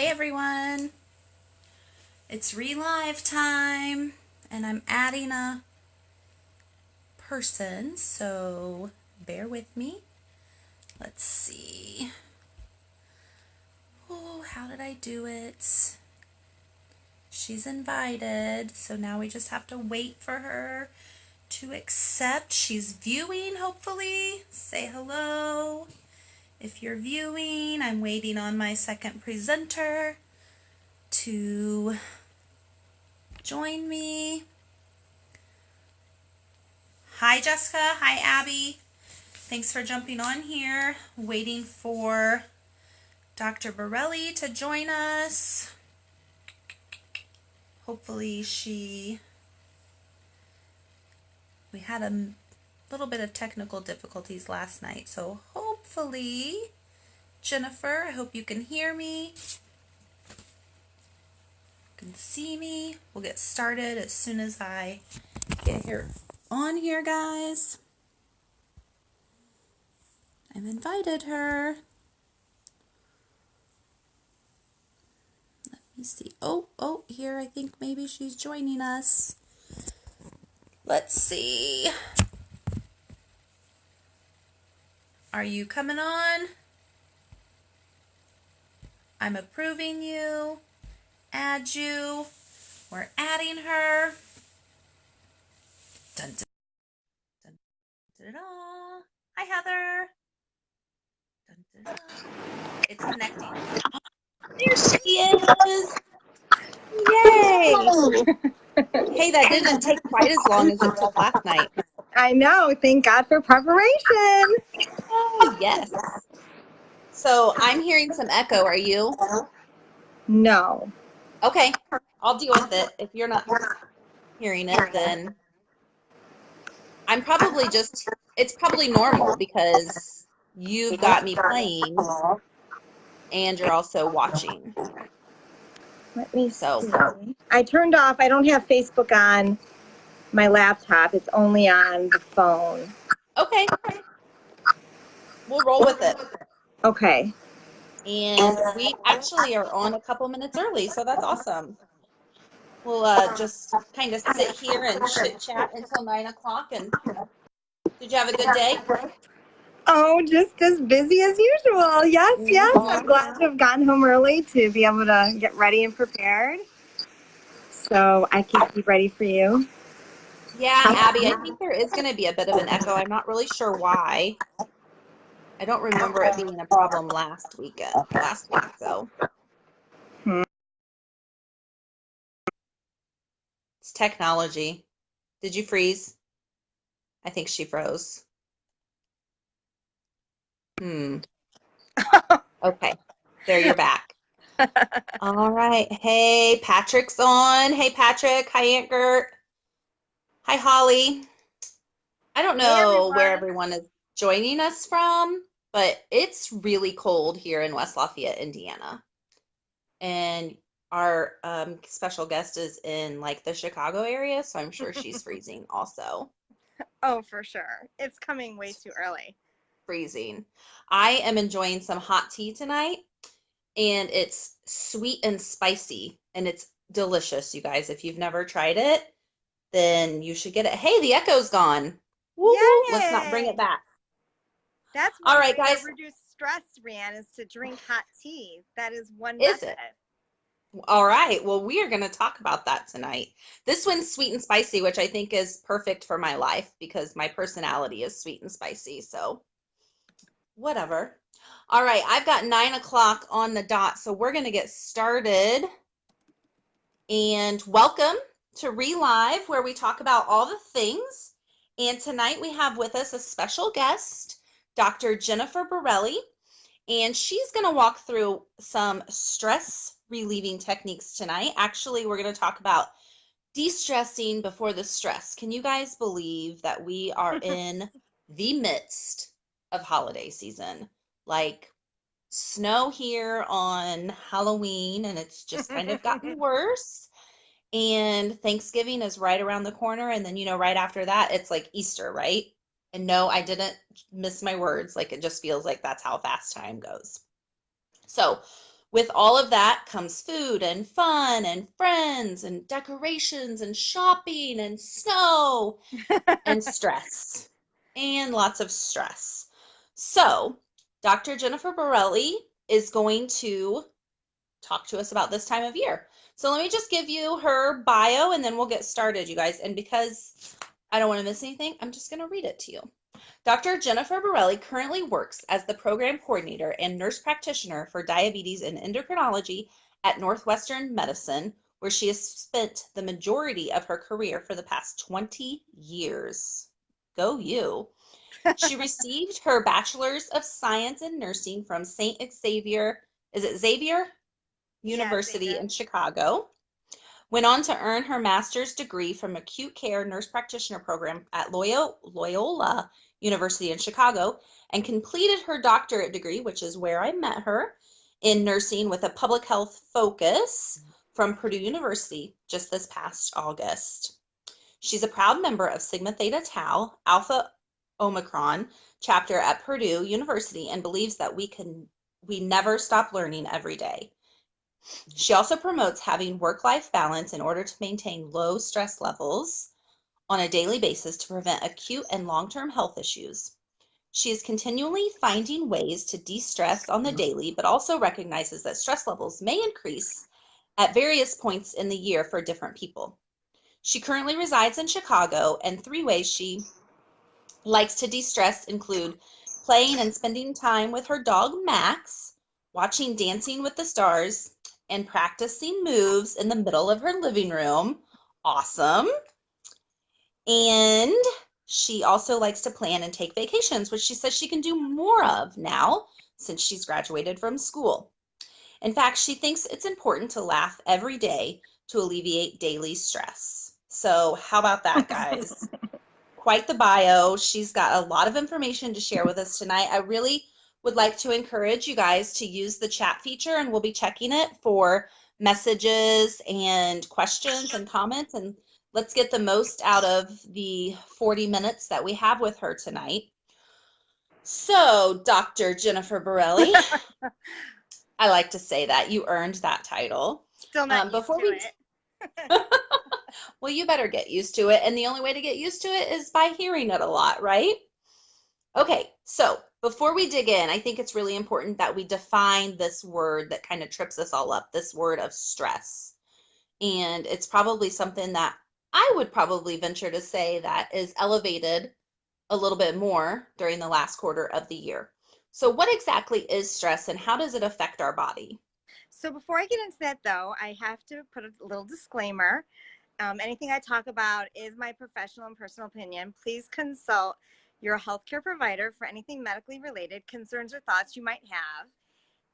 Hey everyone, it's relive time and I'm adding a person, so bear with me. Let's see. Oh, how did I do it? She's invited, so now we just have to wait for her to accept. She's viewing, hopefully. Say hello. If you're viewing, I'm waiting on my second presenter to join me. Hi Jessica, hi Abby. Thanks for jumping on here. Waiting for Dr. Borelli to join us. Hopefully we had a little bit of technical difficulties last night, so hopefully, Jennifer, I hope you can hear me. You can see me. We'll get started as soon as I get on here, guys. I've invited her. Let me see. Oh, here, I think maybe she's joining us. Let's see. Are you coming on? I'm approving you. Add you. We're adding her. Dun, dun, dun, dun, dun. Hi, Heather. Dun, dun, dun. It's connecting. There she is. Yay. Hey, that didn't take quite as long as it took last night. I know. Thank God for preparation. Oh, yes. So I'm hearing some echo. Are you? No. Okay. I'll deal with it. If you're not hearing it, then I'm probably it's probably normal because you've got me playing and you're also watching. Let me see. I turned off. I don't have Facebook on my laptop. It's only on the phone. Okay. We'll roll with it. Okay. And we actually are on a couple minutes early, so that's awesome. We'll just kind of sit here and chit chat until 9 o'clock. And did you have a good day? Oh, just as busy as usual. Yes, yes. I'm glad to have gotten home early to be able to get ready and prepared. So I can be ready for you. Yeah, Abby, I think there is going to be a bit of an echo. I'm not really sure why. I don't remember it being a problem last week, so. It's technology. Did you freeze? I think she froze. Okay. There, you're back. All right. Hey, Patrick's on. Hey, Patrick. Hi, Aunt Gert. Hi, Holly. I don't know where everyone is joining us from, but it's really cold here in West Lafayette, Indiana. And our special guest is in like the Chicago area, so I'm sure she's freezing also. Oh, for sure. It's coming way too early. Freezing. I am enjoying some hot tea tonight, and it's sweet and spicy, and it's delicious, you guys. If you've never tried it, then you should get it. Hey, the echo's gone. Woo-hoo. Let's not bring it back. That's all one right, way guys. to reduce stress, Rianne, is to drink hot tea. That is one Is method. it? All right. Well, we are going to talk about that tonight. This one's sweet and spicy, which I think is perfect for my life because my personality is sweet and spicy. So whatever. All right. I've got 9 o'clock on the dot. So we're going to get started. And welcome to Relive, where we talk about all the things. And tonight we have with us a special guest, Dr. Jennifer Borelli. And she's going to walk through some stress relieving techniques tonight. Actually, we're going to talk about de-stressing before the stress. Can you guys believe that we are in the midst of holiday season? Like snow here on Halloween, and it's just kind of gotten worse. And Thanksgiving is right around the corner. And then, right after that, it's like Easter, right? And no, I didn't miss my words. Like, it just feels like that's how fast time goes. So With all of that comes food and fun and friends and decorations and shopping and snow and stress and lots of stress. So, Dr. Jennifer Borelli is going to talk to us about this time of year. So, let me just give you her bio and then we'll get started, you guys. And because I don't want to miss anything, I'm just going to read it to you. Dr. Jennifer Borelli currently works as the program coordinator and nurse practitioner for diabetes and endocrinology at Northwestern Medicine, where she has spent the majority of her career for the past 20 years. Go you. She received her Bachelor's of Science in Nursing from St. Xavier, is it Xavier? University Xavier. in Chicago. Went on to earn her master's degree from acute care nurse practitioner program at Loyola University in Chicago and completed her doctorate degree, which is where I met her, in nursing with a public health focus from Purdue University just this past August. She's a proud member of Sigma Theta Tau Alpha Omicron chapter at Purdue University and believes that we never stop learning every day. She also promotes having work-life balance in order to maintain low stress levels on a daily basis to prevent acute and long-term health issues. She is continually finding ways to de-stress on the daily, but also recognizes that stress levels may increase at various points in the year for different people. She currently resides in Chicago, and 3 ways she likes to de-stress include playing and spending time with her dog Max, watching Dancing with the Stars, and practicing moves in the middle of her living room. Awesome. And she also likes to plan and take vacations, which she says she can do more of now since she's graduated from school. In fact, she thinks it's important to laugh every day to alleviate daily stress. So how about that, guys? Quite the bio. She's got a lot of information to share with us tonight. I really would like to encourage you guys to use the chat feature, and we'll be checking it for messages and questions and comments. And let's get the most out of the 40 minutes that we have with her tonight. So, Dr. Jennifer Borelli, I like to say that you earned that title. Still not used to it. Well, you better get used to it. And the only way to get used to it is by hearing it a lot, right? Okay, so before we dig in, I think it's really important that we define this word that kind of trips us all up, this word of stress. And it's probably something that I would probably venture to say that is elevated a little bit more during the last quarter of the year. So what exactly is stress and how does it affect our body? So before I get into that, though, I have to put a little disclaimer. Anything I talk about is my professional and personal opinion. Please consult your healthcare provider for anything medically related, concerns or thoughts you might have.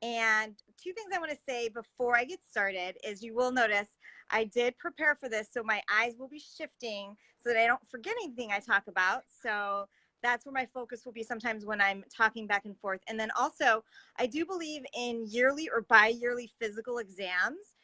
And 2 things I want to say before I get started is you will notice I did prepare for this, so my eyes will be shifting so that I don't forget anything I talk about. So that's where my focus will be sometimes when I'm talking back and forth. And then also, I do believe in yearly or bi-yearly physical exams.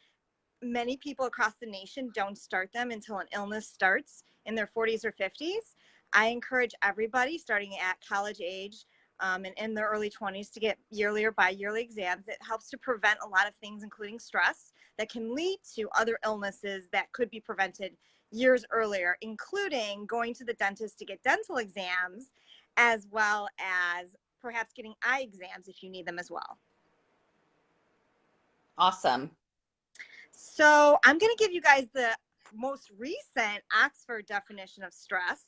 Many people across the nation don't start them until an illness starts in their 40s or 50s. I encourage everybody starting at college age and in their early 20s to get yearly or bi-yearly exams. It helps to prevent a lot of things, including stress, that can lead to other illnesses that could be prevented years earlier, including going to the dentist to get dental exams, as well as perhaps getting eye exams if you need them as well. Awesome. So I'm going to give you guys the most recent Oxford definition of stress,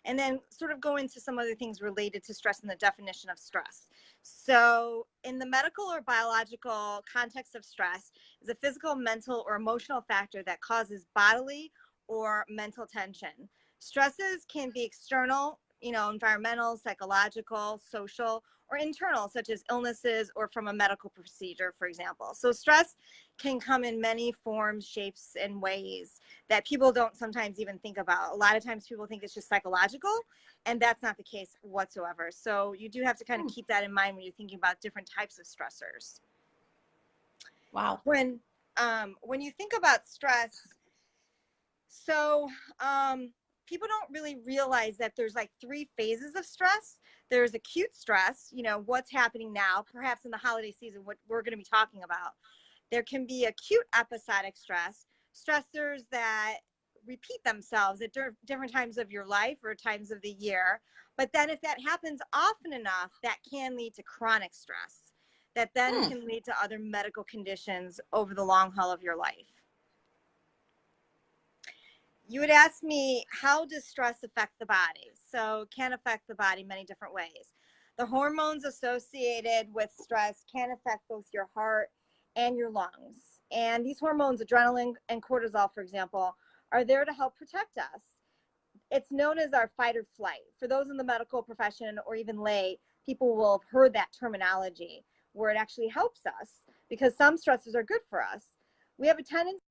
and then sort of go into some other things related to stress and the definition of stress. So in the medical or biological context of stress is a physical, mental, or emotional factor that causes bodily or mental tension. Stresses can be external, environmental, psychological, social, or internal, such as illnesses or from a medical procedure, for example. So stress can come in many forms, shapes, and ways that people don't sometimes even think about. A lot of times people think it's just psychological, and that's not the case whatsoever. So you do have to kind of keep that in mind when you're thinking about different types of stressors. Wow. When you think about stress, so people don't really realize that there's like 3 phases of stress. There's acute stress, you know, what's happening now, perhaps in the holiday season, what we're going to be talking about. There can be acute episodic stress, stressors that repeat themselves at different times of your life or times of the year. But then if that happens often enough, that can lead to chronic stress that then can lead to other medical conditions over the long haul of your life. You would ask me, how does stress affect the body? So it can affect the body many different ways. The hormones associated with stress can affect both your heart and your lungs. And these hormones, adrenaline and cortisol, for example, are there to help protect us. It's known as our fight or flight. For those in the medical profession or even lay, people will have heard that terminology where it actually helps us because some stresses are good for us. We have a tendency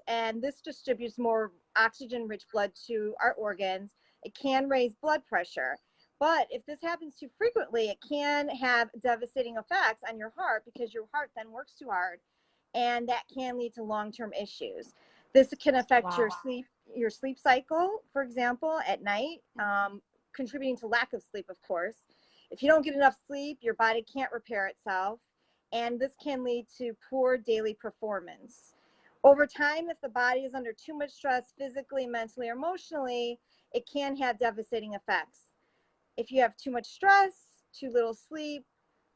and this distributes more oxygen-rich blood to our organs. It can raise blood pressure. But if this happens too frequently, it can have devastating effects on your heart because your heart then works too hard, and that can lead to long-term issues. This can affect your sleep cycle, for example, at night, contributing to lack of sleep, of course. If you don't get enough sleep, your body can't repair itself, and this can lead to poor daily performance. Over time, if the body is under too much stress physically, mentally, or emotionally, it can have devastating effects. If you have too much stress, too little sleep,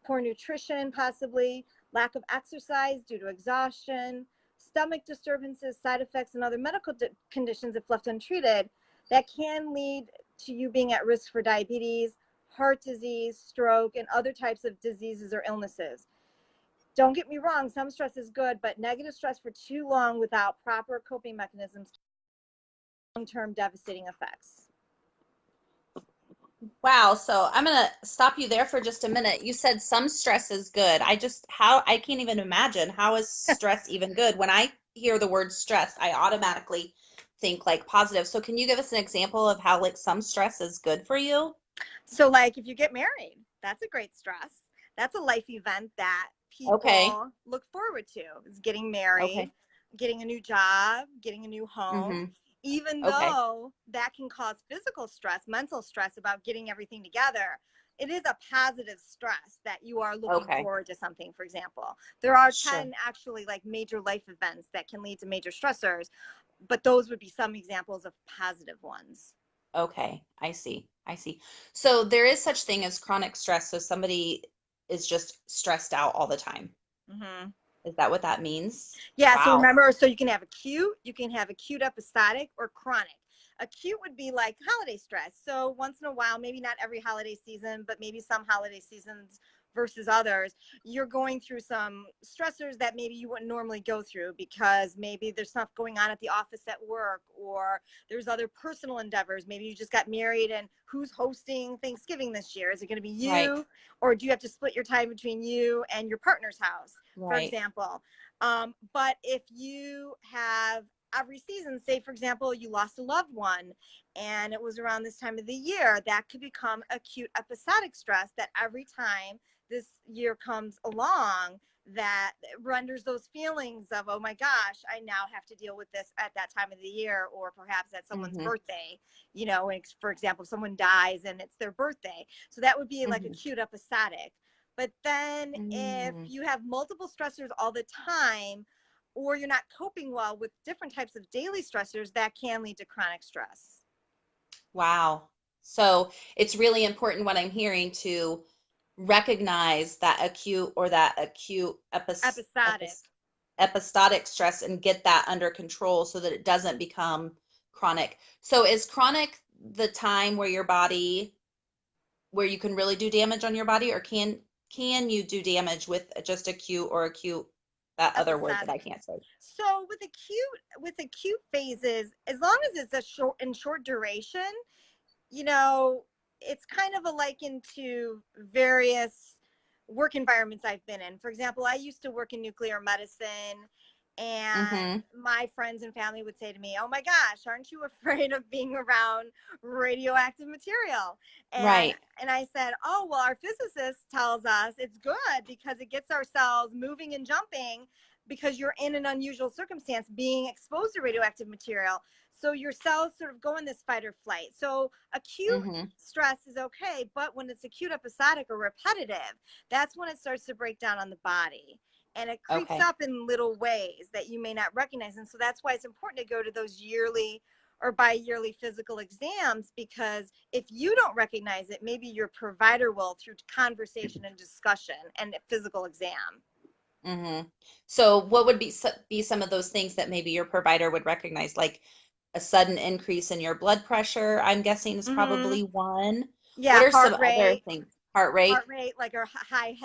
poor nutrition, possibly, lack of exercise due to exhaustion, stomach disturbances, side effects, and other medical conditions, if left untreated, that can lead to you being at risk for diabetes, heart disease, stroke, and other types of diseases or illnesses. Don't get me wrong, some stress is good, but negative stress for too long without proper coping mechanisms can have long-term devastating effects. Wow. So I'm going to stop you there for just a minute. You said some stress is good. I can't even imagine how is stress even good? When I hear the word stress, I automatically think like positive. So can you give us an example of how like some stress is good for you? So like if you get married, that's a great stress. That's a life event that Okay. people look forward to, is getting married, Okay. getting a new job, getting a new home, Mm-hmm. even Okay. though that can cause physical stress, mental stress about getting everything together. It is a positive stress that you are looking Okay. forward to something, for example. There are Sure. 10 actually like major life events that can lead to major stressors, but those would be some examples of positive ones. Okay. I see. I see. So there is such thing as chronic stress. So somebody is just stressed out all the time. Mm-hmm. Is that what that means? Yeah, so Wow. remember, so you can have acute episodic or chronic. Acute would be like holiday stress. So once in a while, maybe not every holiday season, but maybe some holiday seasons versus others, you're going through some stressors that maybe you wouldn't normally go through because maybe there's stuff going on at the office at work, or there's other personal endeavors. Maybe you just got married and who's hosting Thanksgiving this year? Is it going to be Right. you, or do you have to split your time between you and your partner's house, for Right. example? But if you have every season, say, for example, you lost a loved one and it was around this time of the year, that could become acute episodic stress that every time this year comes along, that renders those feelings of, oh my gosh, I now have to deal with this at that time of the year, or perhaps at someone's Mm-hmm. birthday, you know, and for example, someone dies and it's their birthday. So that would be like Mm-hmm. acute episodic. But then if Mm. you have multiple stressors all the time, or you're not coping well with different types of daily stressors, that can lead to chronic stress. Wow. So it's really important what I'm hearing to recognize that acute Episodic. episodic stress and get that under control so that it doesn't become chronic. So is chronic the time where where you can really do damage on your body, or can you do damage with just acute, that other word that I Episodic. can't say? So with acute phases, as long as it's a short duration, you know, it's kind of a liken to various work environments I've been in. For example, I used to work in nuclear medicine, and Mm-hmm. my friends and family would say to me, "Oh my gosh, aren't you afraid of being around radioactive material?" And Right. and I said, "Oh, well, our physicist tells us it's good because it gets our cells moving and jumping, because you're in an unusual circumstance being exposed to radioactive material. So your cells sort of go in this fight or flight. So acute stress is okay, but when it's acute, episodic, or repetitive, that's when it starts to break down on the body. And it creeps Okay. up in little ways that you may not recognize. And so that's why it's important to go to those yearly or bi-yearly physical exams, because if you don't recognize it, maybe your provider will through conversation and discussion and a physical exam. So what would be some of those things that maybe your provider would recognize, like a sudden increase in your blood pressure, I'm guessing is probably one. What Yeah, are some other things? Heart rate? like a high,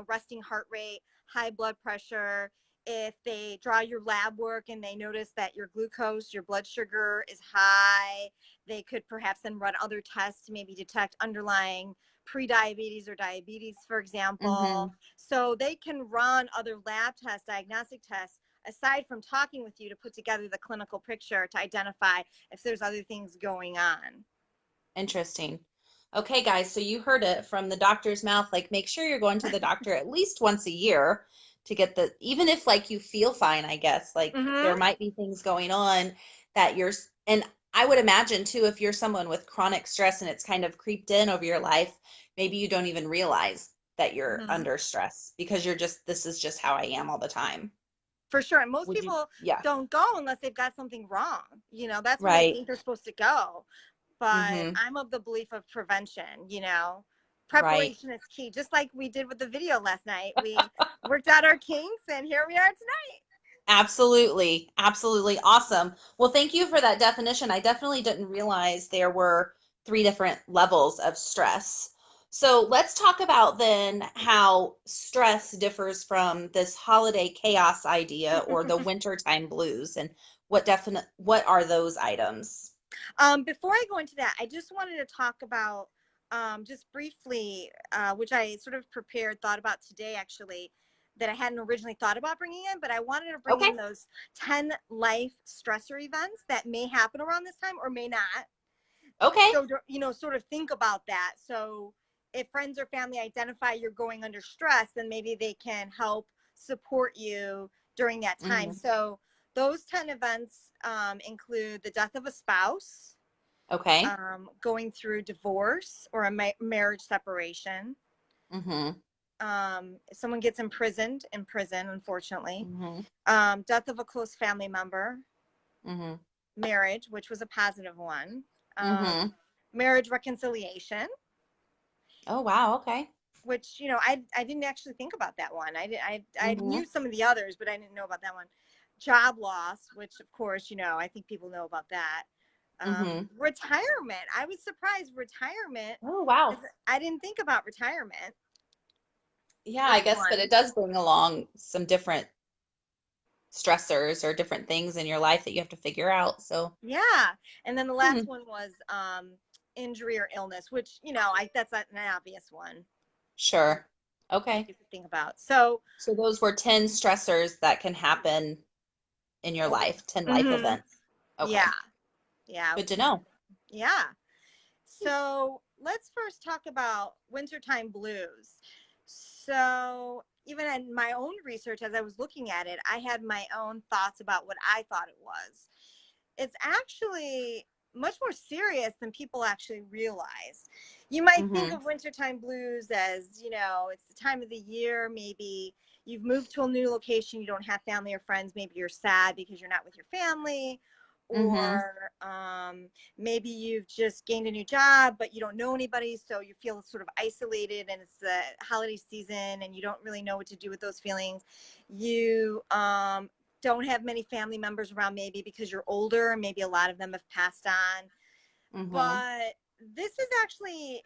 resting heart rate, high blood pressure. If they draw your lab work and they notice that your glucose, your blood sugar is high, they could perhaps then run other tests to maybe detect underlying pre-diabetes or diabetes, for example. So they can run other lab tests, diagnostic tests, aside from talking with you, to put together the clinical picture to identify if there's other things going on. Interesting. Okay, guys, so you heard it from the doctor's mouth. Like, make sure you're going to the doctor at least once a year to get even if like you feel fine, I guess, like there might be things going on that and I would imagine too, if you're someone with chronic stress and it's kind of creeped in over your life, maybe you don't even realize that you're under stress because this is just how I am all the time. For sure. And most Would you? people Yeah. don't go unless they've got something wrong. That's when they Right. think they're supposed to go. But I'm of the belief of prevention, Right. preparation is key. Just like we did with the video last night. We worked out our kinks and here we are tonight. Absolutely. Absolutely. Awesome. Well, thank you for that definition. I definitely didn't realize there were 3 different levels of stress. So let's talk about then how stress differs from this holiday chaos idea or the wintertime blues, and what are those items? Before I go into that, I just wanted to talk about just briefly, which I sort of thought about today actually, that I hadn't originally thought about bringing in, but I wanted to bring Okay. in those 10 life stressor events that may happen around this time or may not. Okay. So, sort of think about that. So if friends or family identify you're going under stress, then maybe they can help support you during that time. So those 10 events include the death of a spouse, Okay. going through divorce or a marriage separation. If someone gets imprisoned in prison, unfortunately. Death of a close family member. Marriage, which was a positive one. Marriage reconciliation. Oh, wow. Okay. Which, I didn't actually think about that one. I knew some of the others, but I didn't know about that one. Job loss, which of course, I think people know about that. Retirement. I was surprised. Retirement. Oh, wow. I didn't think about retirement. Yeah, I guess, but it does bring along some different stressors or different things in your life that you have to figure out. So yeah. And then the last one was injury or illness, which, that's an obvious one. Sure. Okay. You could think about. So those were 10 stressors that can happen in your life, 10 life events. Okay. Yeah. Good to know. Yeah. So let's first talk about wintertime blues. So even in my own research, as I was looking at it, I had my own thoughts about what I thought it was. It's actually much more serious than people actually realize. You might think of wintertime blues as, it's the time of the year, maybe you've moved to a new location, you don't have family or friends, maybe you're sad because you're not with your family, or maybe you've just gained a new job, but you don't know anybody, so you feel sort of isolated, and it's the holiday season, and you don't really know what to do with those feelings. You don't have many family members around, maybe because you're older, maybe a lot of them have passed on. But this is actually,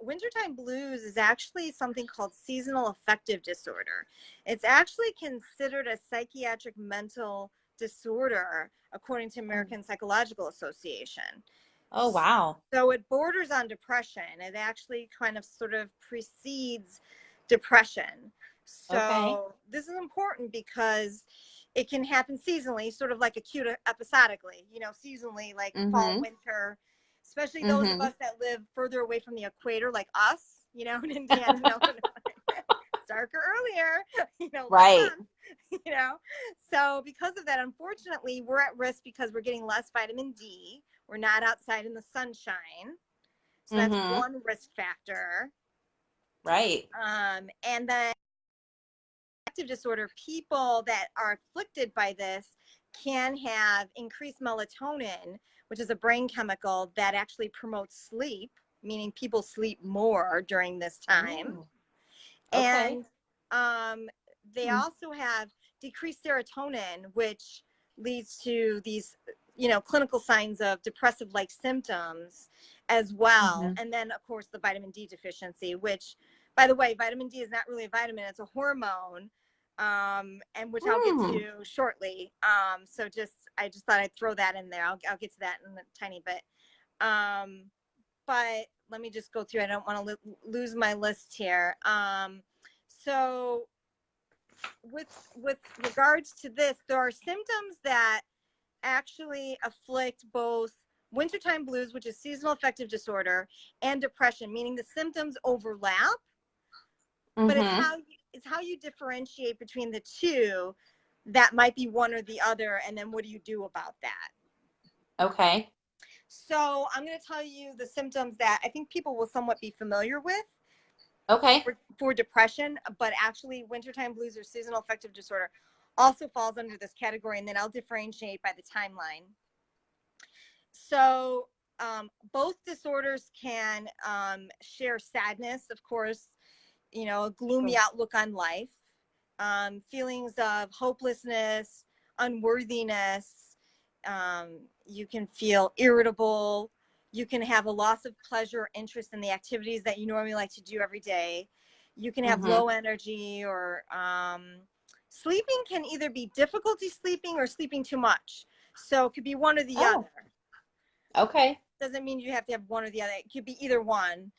wintertime blues is actually something called seasonal affective disorder. It's actually considered a psychiatric mental disorder according to American Psychological Association. Oh, wow. So it borders on depression. It actually kind of sort of precedes depression. So this is important because it can happen seasonally, sort of like acute episodically, seasonally, like fall, winter, especially those of us that live further away from the equator, like us, in Indiana, it's darker earlier, Right. you know? So because of that, unfortunately, we're at risk because we're getting less vitamin D. We're not outside in the sunshine. So that's Mm-hmm. one risk factor. Right. And then disorder, people that are afflicted by this can have increased melatonin, which is a brain chemical that actually promotes sleep, meaning people sleep more during this time. Ooh, okay. And they Hmm. also have decreased serotonin, which leads to these, clinical signs of depressive like symptoms as well. Mm-hmm. And then, of course, the vitamin D deficiency, which, by the way, vitamin D is not really a vitamin, it's a hormone. And which I'll get Hmm. to shortly. I just thought I'd throw that in there. I'll get to that in a tiny bit. But let me just go through. I don't want to lose my list here. So with regards to this, there are symptoms that actually afflict both wintertime blues, which is seasonal affective disorder, and depression, meaning the symptoms overlap, but Mm-hmm. it's how you differentiate between the two that might be one or the other, and then what do you do about that? Okay. So I'm going to tell you the symptoms that I think people will somewhat be familiar with Okay. for depression, but actually wintertime blues or seasonal affective disorder also falls under this category, and then I'll differentiate by the timeline. So both disorders can share sadness, of course, a gloomy Sure. outlook on life, feelings of hopelessness, unworthiness. You can feel irritable. You can have a loss of pleasure or interest in the activities that you normally like to do every day. You can have Mm-hmm. low energy, or sleeping can either be difficulty sleeping or sleeping too much. So it could be one or the Oh, other. okay. Doesn't mean you have to have one or the other. It could be either one.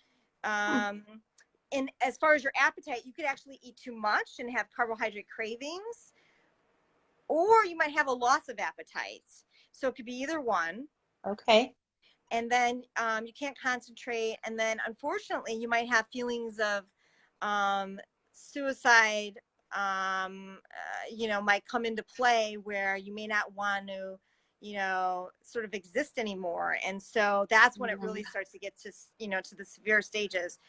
Hmm. Um, and as far as your appetite, you could actually eat too much and have carbohydrate cravings, or you might have a loss of appetite. So it could be either one. Okay. And then you can't concentrate. And then unfortunately, you might have feelings of suicide, might come into play where you may not want to, sort of exist anymore. And so that's when it Mm-hmm. really starts to get to, to the severe stages.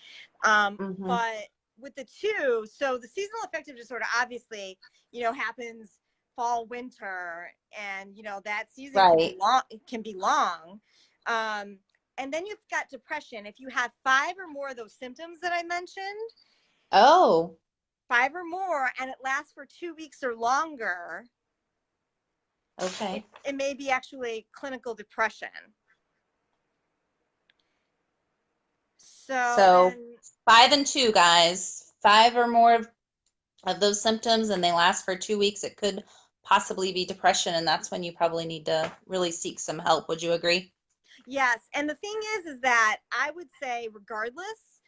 Mm-hmm. But with the two, so the seasonal affective disorder obviously, happens fall, winter, and that season can be Right. long. It can be long. Um, and then you've got depression. If you have 5 or more of those symptoms that I mentioned, Oh, 5 or more, and it lasts for 2 weeks or longer, okay. it may be actually clinical depression. So So then, 5 and 2, guys. 5 or more of those symptoms, and they last for 2 weeks. It could possibly be depression, and that's when you probably need to really seek some help. Would you agree? yes. And the thing is that I would say, regardless,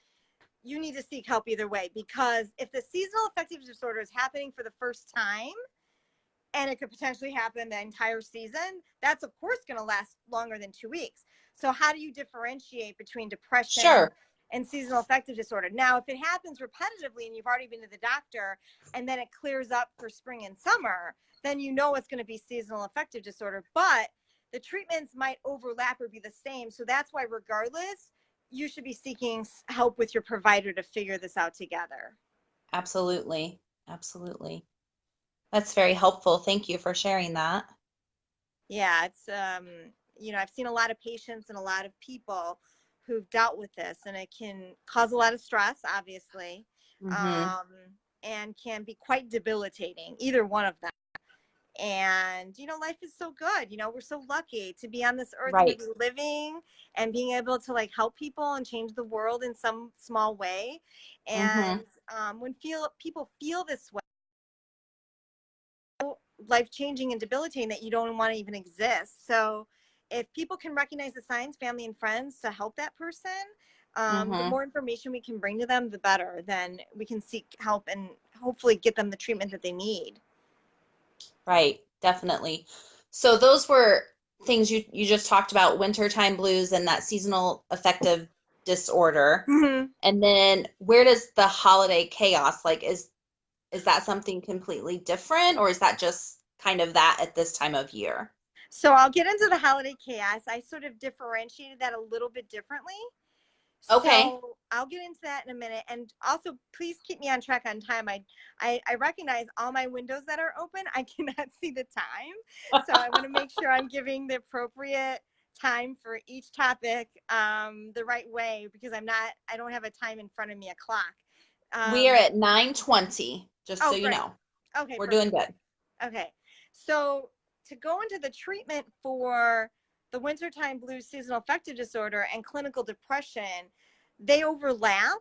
you need to seek help either way, because if the seasonal affective disorder is happening for the first time, and it could potentially happen the entire season, that's of course going to last longer than 2 weeks. So how do you differentiate between depression Sure. and seasonal affective disorder? Now, if it happens repetitively and you've already been to the doctor and then it clears up for spring and summer, then you know it's going to be seasonal affective disorder. But the treatments might overlap or be the same. So that's why, regardless, you should be seeking help with your provider to figure this out together. Absolutely. Absolutely. That's very helpful. Thank you for sharing that. Yeah, it's I've seen a lot of patients and a lot of people who've dealt with this, and it can cause a lot of stress, obviously, Mm-hmm. um, and can be quite debilitating, either one of them. And life is so good. We're so lucky to be on this earth and to Right. be living and being able to like help people and change the world in some small way. Mm-hmm. And when people feel this way, life changing and debilitating, that you don't want to even exist. So if people can recognize the signs, family and friends, to help that person, the Mm-hmm. more information we can bring to them, the better. Then we can seek help and hopefully get them the treatment that they need. Right. Definitely. So those were things you just talked about, wintertime blues and that seasonal affective disorder. Mm-hmm. And then where does the holiday chaos, like, is Is that something completely different, or is that just kind of that at this time of year? So I'll get into the holiday chaos. I sort of differentiated that a little bit differently. Okay. So I'll get into that in a minute. And also, please keep me on track on time. I recognize all my windows that are open. I cannot see the time. So I want to make sure I'm giving the appropriate time for each topic the right way, because I don't have a time in front of me, a clock. We are at 9:20, just so Oh, you great. know. Okay, We're doing perfect. good. Okay. So to go into the treatment for the wintertime blues, seasonal affective disorder, and clinical depression, they overlap.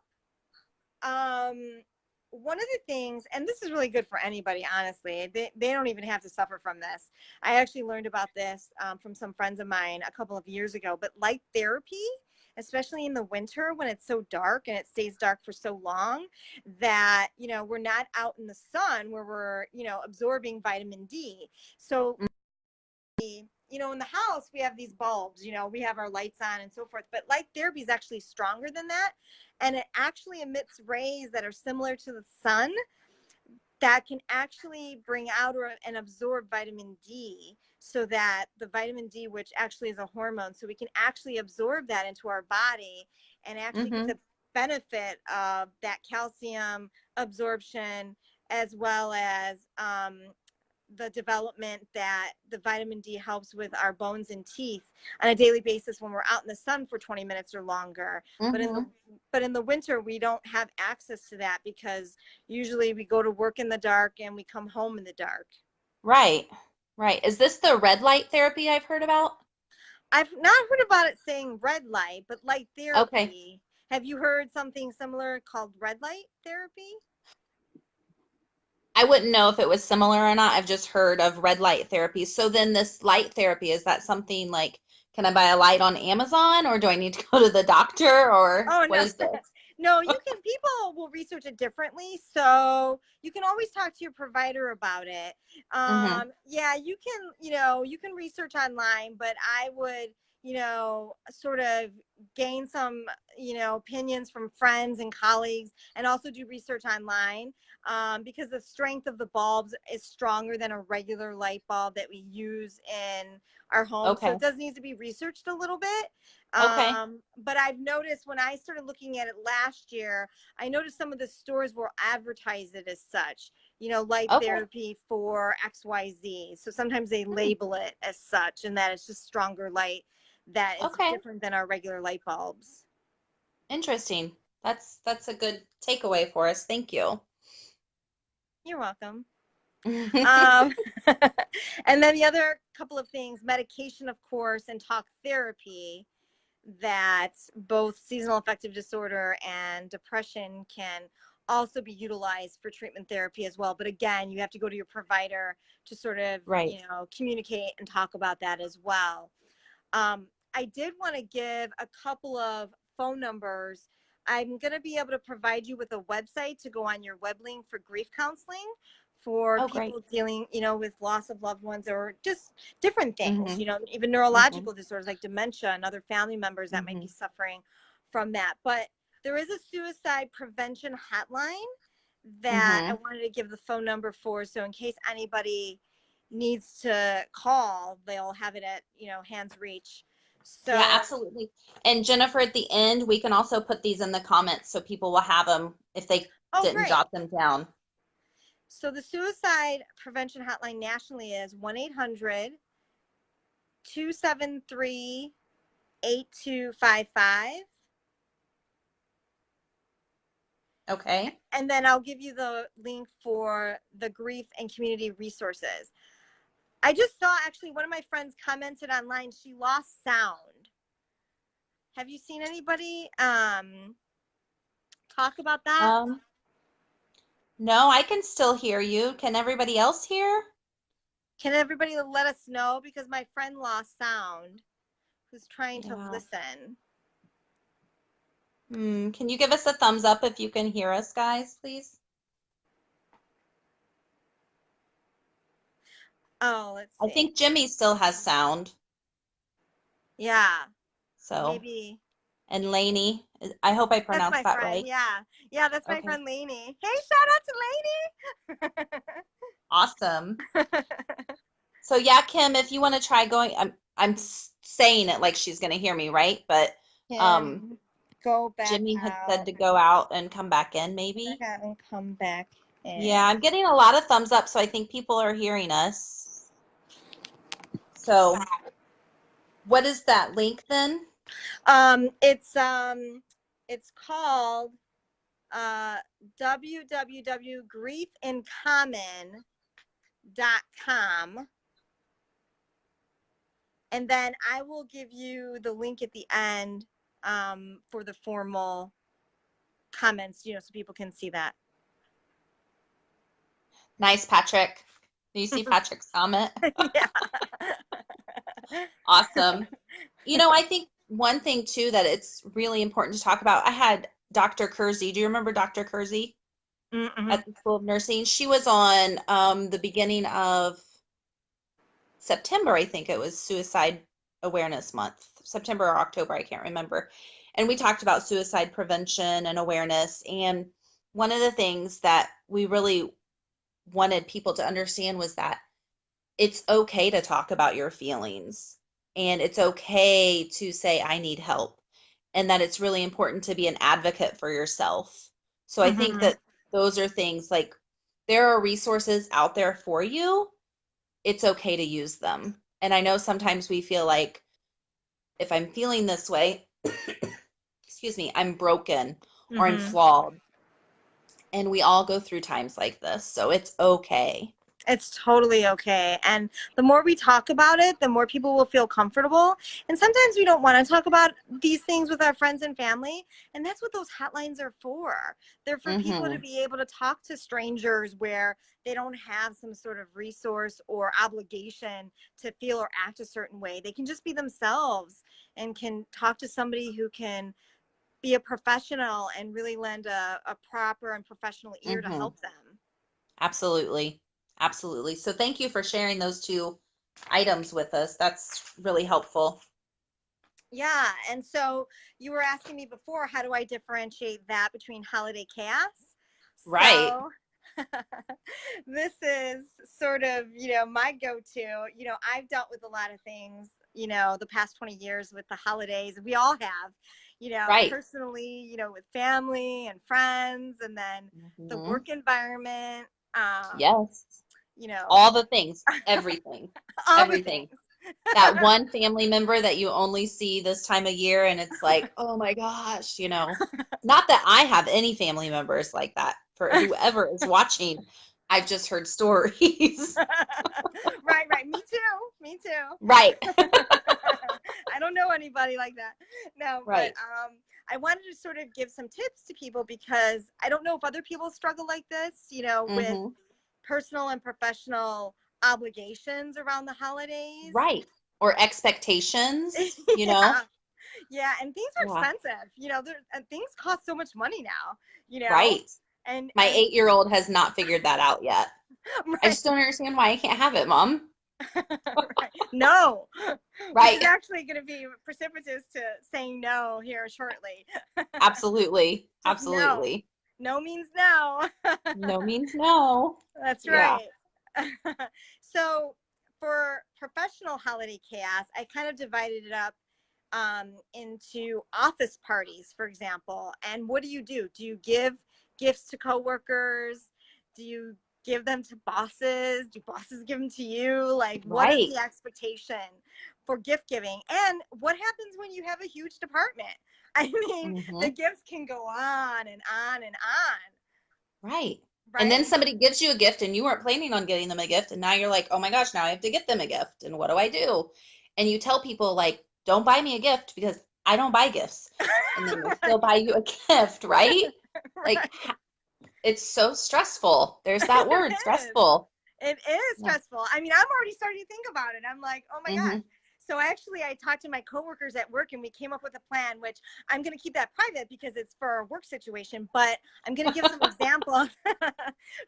Um, One of the things, and this is really good for anybody, honestly, they don't even have to suffer from this. I actually learned about this from some friends of mine a couple of years ago, but light therapy, especially in the winter when it's so dark and it stays dark for so long that, we're not out in the sun where we're, absorbing vitamin D. So in the house, we have these bulbs, we have our lights on and so forth, but light therapy is actually stronger than that. And it actually emits rays that are similar to the sun that can actually bring out and absorb vitamin D, so that the vitamin D, which actually is a hormone, so we can actually absorb that into our body and actually get Mm-hmm. the benefit of that calcium absorption, as well as the development that the vitamin D helps with our bones and teeth on a daily basis when we're out in the sun for 20 minutes or longer. Mm-hmm. But in the winter, we don't have access to that, because usually we go to work in the dark and we come home in the dark. Right. Right. Is this the red light therapy I've heard about? I've not heard about it saying red light, but light Okay. therapy. Have you heard something similar called red light therapy? I wouldn't know if it was similar or not. I've just heard of red light therapy. So then this light therapy, is that something like, can I buy a light on Amazon, or do I need to go to the doctor, or Oh, what no. is this? No, people will research it differently. So you can always talk to your provider about it. Mm-hmm. Yeah, you can research online, but I would, sort of gain some, opinions from friends and colleagues, and also do research online, because the strength of the bulbs is stronger than a regular light bulb that we use in our home. So Okay. it does need to be researched a little bit. Okay. But I've noticed when I started looking at it last year, I noticed some of the stores will advertise it as such, light Okay. therapy for XYZ. So sometimes they Hmm. label it as such, and that it's just stronger light that is Okay. different than our regular light bulbs. Interesting. That's a good takeaway for us. Thank you. You're welcome. Um, and then the other couple of things, medication, of course, and talk therapy, that both seasonal affective disorder and depression can also be utilized for treatment therapy as well. But again, you have to go to your provider to sort of, Right. communicate and talk about that as well. I did want to give a couple of phone numbers. I'm going to be able to provide you with a website to go on your web link for grief counseling for Oh, great. people dealing, with loss of loved ones, or just different things, Mm-hmm. even Mm-hmm. neurological disorders like dementia and other family members that might Mm-hmm. be suffering from that. But there is a suicide prevention hotline that I Mm-hmm. wanted to give the phone number for. So in case anybody needs to call, they'll have it at, hand's reach. Yeah, So, absolutely. And Jennifer, at the end, we can also put these in the comments so people will have them if they oh, didn't great. jot them down. So the suicide prevention hotline nationally is 1-800-273-8255. Okay. And then I'll give you the link for the grief and community resources. I just saw, actually, one of my friends commented online, she lost sound. Have you seen anybody talk about that? Um, no, I can still hear you. Can everybody else hear? Can everybody let us know? Because my friend lost sound who's trying to Yeah. listen. Can you give us a thumbs up if you can hear us, guys, please? Oh, let's I see. think Jimmy still has sound. Yeah, So, maybe. and Lainey, I hope I That's pronounced my that friend. right. Yeah. Yeah, that's my Okay. friend Lainey. Hey, shout out to Lainey. Awesome. So yeah, Kim, if you want to try going, saying it like she's going to hear me, right? But um, Can go back Jimmy had said out. to go out and come back in, Back maybe. out and come back Yeah, in. I'm getting a lot of thumbs up, so I think people are hearing us. So, what is that link then? It's called www.griefincommon.com, and then I will give you the link at the end for the formal comments, so people can see that. Nice, Patrick. Do you see Patrick's comment? Yeah. Awesome. I think one thing too that it's really important to talk about. I had Dr. Kersey. Do you remember Dr. Kersey Mm-hmm. at the School of Nursing? She was on the beginning of September, I think it was Suicide Awareness Month, September or October, I can't remember. And we talked about suicide prevention and awareness. And one of the things that we really wanted people to understand was that it's okay to talk about your feelings and it's okay to say, I need help, and that it's really important to be an advocate for yourself. So I think Mm-hmm. that those are things like there are resources out there for you. It's okay to use them. And I know sometimes we feel like if I'm feeling this way, excuse me, I'm broken or I'm Mm-hmm. flawed. And we all go through times like this. So it's okay. It's totally okay. And the more we talk about it, the more people will feel comfortable. And sometimes we don't want to talk about these things with our friends and family. And that's what those hotlines are for. They're for people to Mm-hmm. be able to talk to strangers where they don't have some sort of resource or obligation to feel or act a certain way. They can just be themselves and can talk to somebody who can be a professional and really lend a proper and professional ear to Mm-hmm. help them. Absolutely. Absolutely. So thank you for sharing those two items with us. That's really helpful. Yeah. And so you were asking me before, how do I differentiate that between holiday chaos? Right. So this is sort of, my go-to. I've dealt with a lot of things, the past 20 years with the holidays. We all have, Right. personally, with family and friends, and then the Hmm. work environment, Yes. you know, All the things, everything, all the everything. things. That one family member that you only see this time of year, and it's like, oh my gosh, not that I have any family members like that. For whoever is watching, I've just heard stories. Right, right. Me too. Me too. Right. I don't know anybody like that. No, but Right. I wanted to sort of give some tips to people because I don't know if other people struggle like this, with Hmm. personal and professional obligations around the holidays. Right. Or expectations. Yeah. Yeah, and things are Yeah. expensive. And things cost so much money now, you know. Right. My And 8-year-old has not figured that out yet. I right. just don't understand why I can't have it, Mom. Right. No, which is Right. actually going to be precipitous to saying no here shortly. Absolutely. Just no. Absolutely. No means no. No means no. That's Yeah. right. So for professional holiday chaos, I kind of divided it up into office parties, for example. And what do? Do you give gifts to coworkers? Do you give them to bosses? Do bosses give them to you? Like, what is Right. the expectation for gift giving? And what happens when you have a huge department? I mean, the Hmm. gifts can go on and on and on, Right. And then right? somebody gives you a gift and you weren't planning on getting them a gift. And now you're like, oh my gosh, now I have to get them a gift. And what do I do? And you tell people, like, don't buy me a gift because I don't buy gifts. And then they still buy you a gift, right? Like, Right. it's so stressful. There's that It word, is. stressful. It is Yeah. stressful. I mean, I'm already starting to think about it. I'm like, oh my gosh. Hmm. So I talked to my coworkers at work and we came up with a plan, which I'm going to keep that private because it's for a work situation, but I'm going to give some examples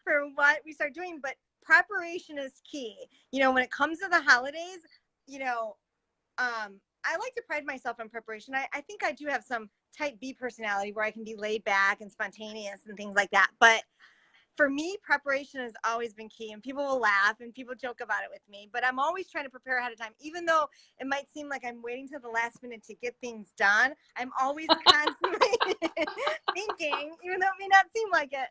for what we start doing. But preparation is key. When it comes to the holidays, you know, I like to pride myself on preparation. I think I do have some type B personality where I can be laid back and spontaneous and things like that. But for me, preparation has always been key, and people will laugh and people joke about it with me, but I'm always trying to prepare ahead of time. Even though it might seem like I'm waiting till the last minute to get things done, I'm always constantly thinking, even though it may not seem like it.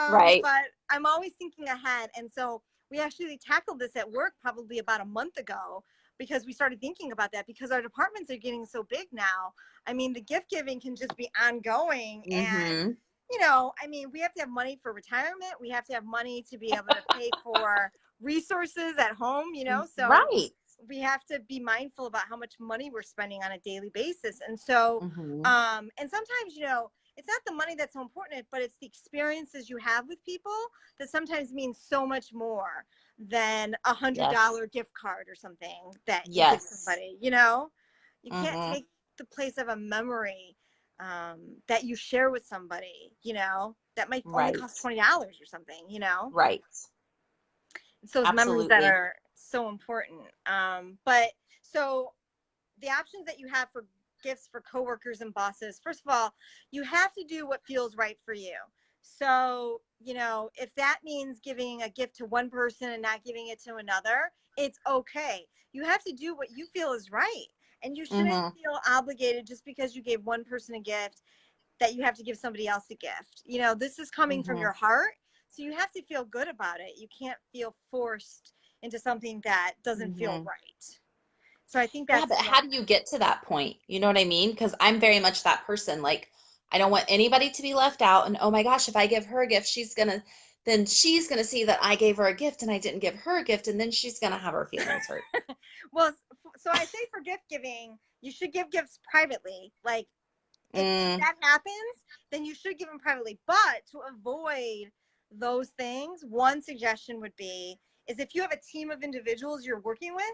Right. But I'm always thinking ahead. And so we actually tackled this at work probably about a month ago, because we started thinking about that, because our departments are getting so big now. I mean, the gift giving can just be ongoing. And Mm-hmm. you know, I mean, we have to have money for retirement. We have to have money to be able to pay for resources at home, you know, so Right. we have to be mindful about how much money we're spending on a daily basis. And so, Mm-hmm. and sometimes, you know, it's not the money that's so important, but it's the experiences you have with people that sometimes means so much more than Yes. $100 gift card or something that you give Yes. somebody, you know, you can't Mm-hmm. take the place of a memory that you share with somebody, you know, that might only Right. cost $20 or something, you know. Right. It's those memories that Absolutely. are so important. But so the options that you have for gifts for coworkers and bosses, first of all, you have to do what feels right for you. So, you know, if that means giving a gift to one person and not giving it to another, it's okay. You have to do what you feel is right. And you shouldn't Mm-hmm. feel obligated just because you gave one person a gift that you have to give somebody else a gift. You know, this is coming from Mm-hmm. your heart. So you have to feel good about it. You can't feel forced into something that doesn't feel Mm-hmm. right. So I think Yeah, that's but one. how do you get to that point? You know what I mean? Because I'm very much that person. Like, I don't want anybody to be left out. And oh my gosh, if I give her a gift, then she's gonna see that I gave her a gift and I didn't give her a gift, and then she's gonna have her feelings hurt. Well, so I say for gift giving, you should give gifts privately. Like if Mm, that happens, then you should give them privately. But to avoid those things, one suggestion would be is if you have a team of individuals you're working with,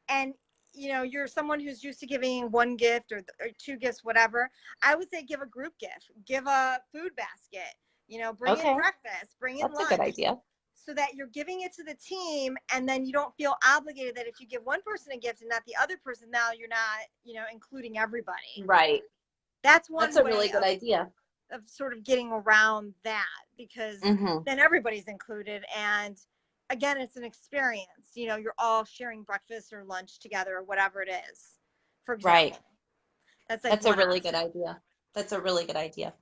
and you know you're someone who's used to giving one gift or two gifts, whatever, I would say give a group gift, give a food basket, you know, bring in okay, breakfast, bring in that's a good lunch, idea. so that you're giving it to the team, and then you don't feel obligated that if you give one person a gift and not the other person, now you're not, you know, including everybody. Right. That's That's one a really way good idea. of sort of getting around that, because Mm-hmm. then everybody's included. And again, it's an experience, you know, you're all sharing breakfast or lunch together or whatever it is, for Right. example. That's like That's a one really good option. idea. That's a really good idea.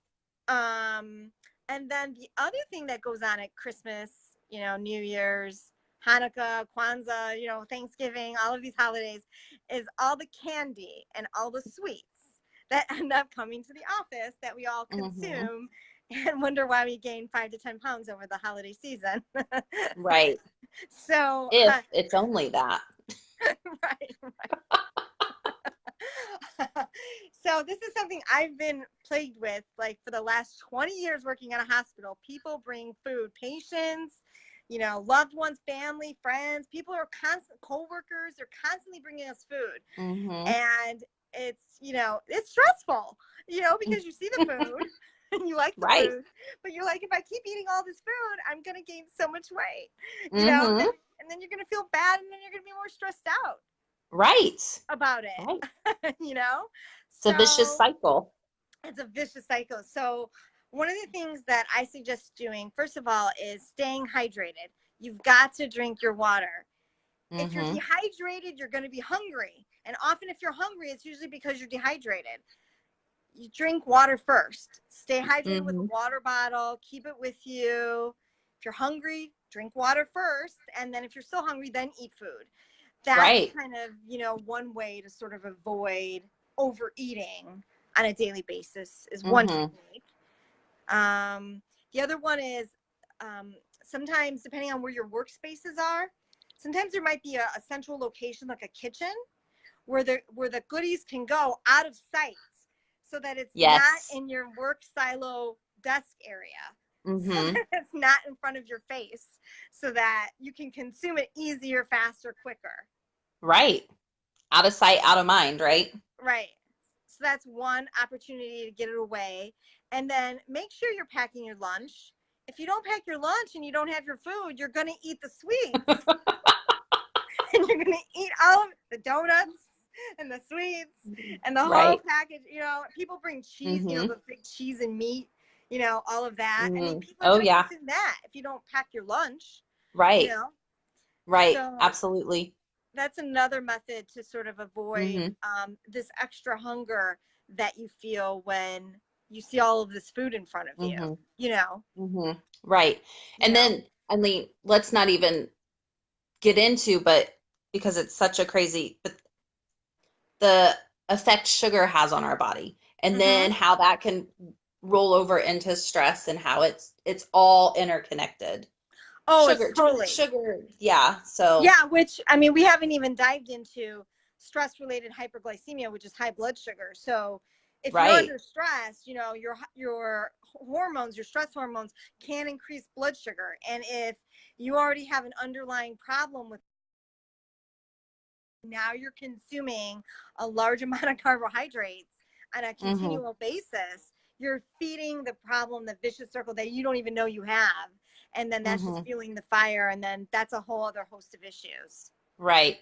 um and then the other thing that goes on at Christmas, you know, New Year's, Hanukkah, Kwanzaa, you know, Thanksgiving, all of these holidays, is all the candy and all the sweets that end up coming to the office that we all Mm-hmm. consume and wonder why we gain 5 to 10 pounds over the holiday season. Right. So, If it's only that. right, so this is something I've been plagued with, like for the last 20 years working in a hospital. People bring food, patients, you know, loved ones, family, friends. People are constant, co-workers, they're constantly bringing us food. Mm-hmm. And it's, you know, it's stressful, you know, because you see the food and you like the Right. food, but you're like, if I keep eating all this food, I'm going to gain so much weight, you know, Mm-hmm. and then you're going to feel bad, and then you're going to be more stressed out Right. about Right. it, you know? It's a vicious So cycle. it's a vicious cycle. So one of the things that I suggest doing, first of all, is staying hydrated. You've got to drink your water. If you're Mm-hmm. dehydrated, you're going to be hungry. And often if you're hungry, it's usually because you're dehydrated. You drink water first. Stay hydrated with Mm-hmm. a water bottle. Keep it with you. If you're hungry, drink water first. And then if you're still hungry, then eat food. That's Right. kind of, you know, one way to sort of avoid overeating on a daily basis, is one Mm-hmm. technique. Um, the other one is sometimes, depending on where your workspaces are, sometimes there might be a central location, like a kitchen, where the goodies can go out of sight, so that it's not Yes. in your work silo desk area, so Mm-hmm. that it's not in front of your face, so that you can consume it easier, faster, quicker. Right. Out of sight, out of mind, right? Right. So that's one opportunity to get it away. And then make sure you're packing your lunch. If you don't pack your lunch and you don't have your food, you're going to eat the sweets and you're going to eat all of the donuts and the sweets and the whole Right. package. You know, people bring cheese, you know, Mm-hmm. the big cheese and meat, all of that. I mean, people are Oh going to yeah. consume that if you don't pack your lunch, you Right. know. Right. So Absolutely. that's another method to sort of avoid Mm-hmm. this extra hunger that you feel when you see all of this food in front of you, Mm-hmm. you know, Mm-hmm. Right. you And know. then, I mean, let's not even get into, but because it's such a crazy, but the effect sugar has on our body, and Hmm. then how that can roll over into stress, and how it's all interconnected. Oh, it's Sugar, too much totally. sugar. Yeah. So, Yeah, which I mean, we haven't even dived into stress-related hyperglycemia, which is high blood sugar. So, if you're right. under stress, your hormones, your stress hormones can increase blood sugar. And if you already have an underlying problem with now you're consuming a large amount of carbohydrates on a Mm-hmm. continual basis, you're feeding the problem, the vicious circle that you don't even know you have. And then that's just Mm-hmm. fueling the fire. And then that's a whole other host of issues. Right.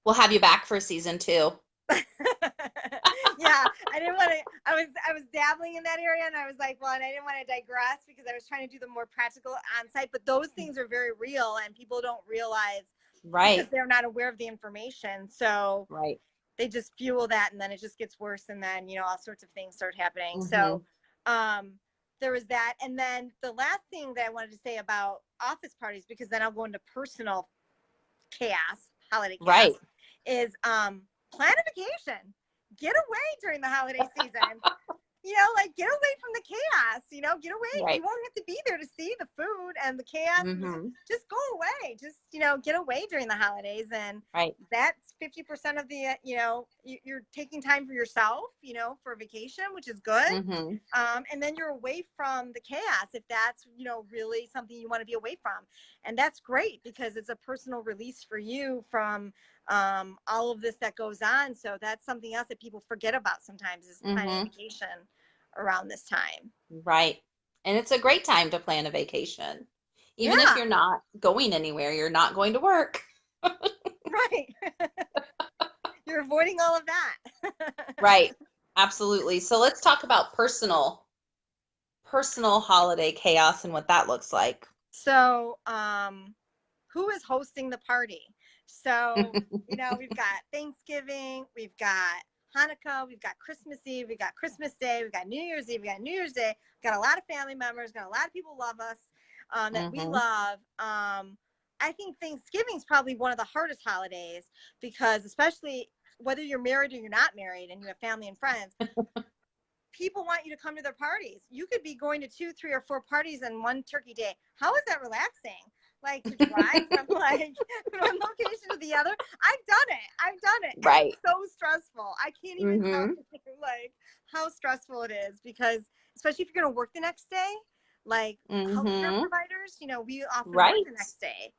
We'll have you back for season 2. Yeah, I didn't want to. I was dabbling in that area, and I was like, well, and I didn't want to digress because I was trying to do the more practical on site. But those things are very real, and people don't realize because Right. they're not aware of the information. So Right. they just fuel that, and then it just gets worse, and then all sorts of things start happening. Mm-hmm. So there was that, and then the last thing that I wanted to say about office parties, because then I'll go into personal chaos, holiday chaos, Right. is plan a vacation. Get away during the holiday season. Like get away from the chaos, get away. You Right. won't have to be there to see the food and the chaos. And Mm-hmm. just go away. Just, get away during the holidays. And Right. that's 50% of the, you're taking time for yourself, for vacation, which is good. Mm-hmm. And then you're away from the chaos if that's, really something you want to be away from. And that's great because it's a personal release for you from all of this that goes on. So that's something else that people forget about sometimes is planning a Mm-hmm. vacation around this time. Right. And it's a great time to plan a vacation. Even if Yeah, you're not going anywhere, you're not going to work. right. You're avoiding all of that. Right. Absolutely. So let's talk about personal holiday chaos and what that looks like. So, who is hosting the party? So, we've got Thanksgiving, we've got Hanukkah, we've got Christmas Eve, we've got Christmas Day, we've got New Year's Eve, we've got New Year's Day, we've got a lot of family members, got a lot of people love us, that we Mm-hmm. love. I think Thanksgiving is probably one of the hardest holidays because, especially whether you're married or you're not married and you have family and friends, people want you to come to their parties. You could be going to 2, 3, or 4 parties in one turkey day. How is that relaxing? Like to drive from like one location to the other. I've done it. And it's Right. so stressful. I can't even tell Mm-hmm. you like how stressful it is because especially if you're going to work the next day, like healthcare Mm-hmm. providers, we often work the Right. next day.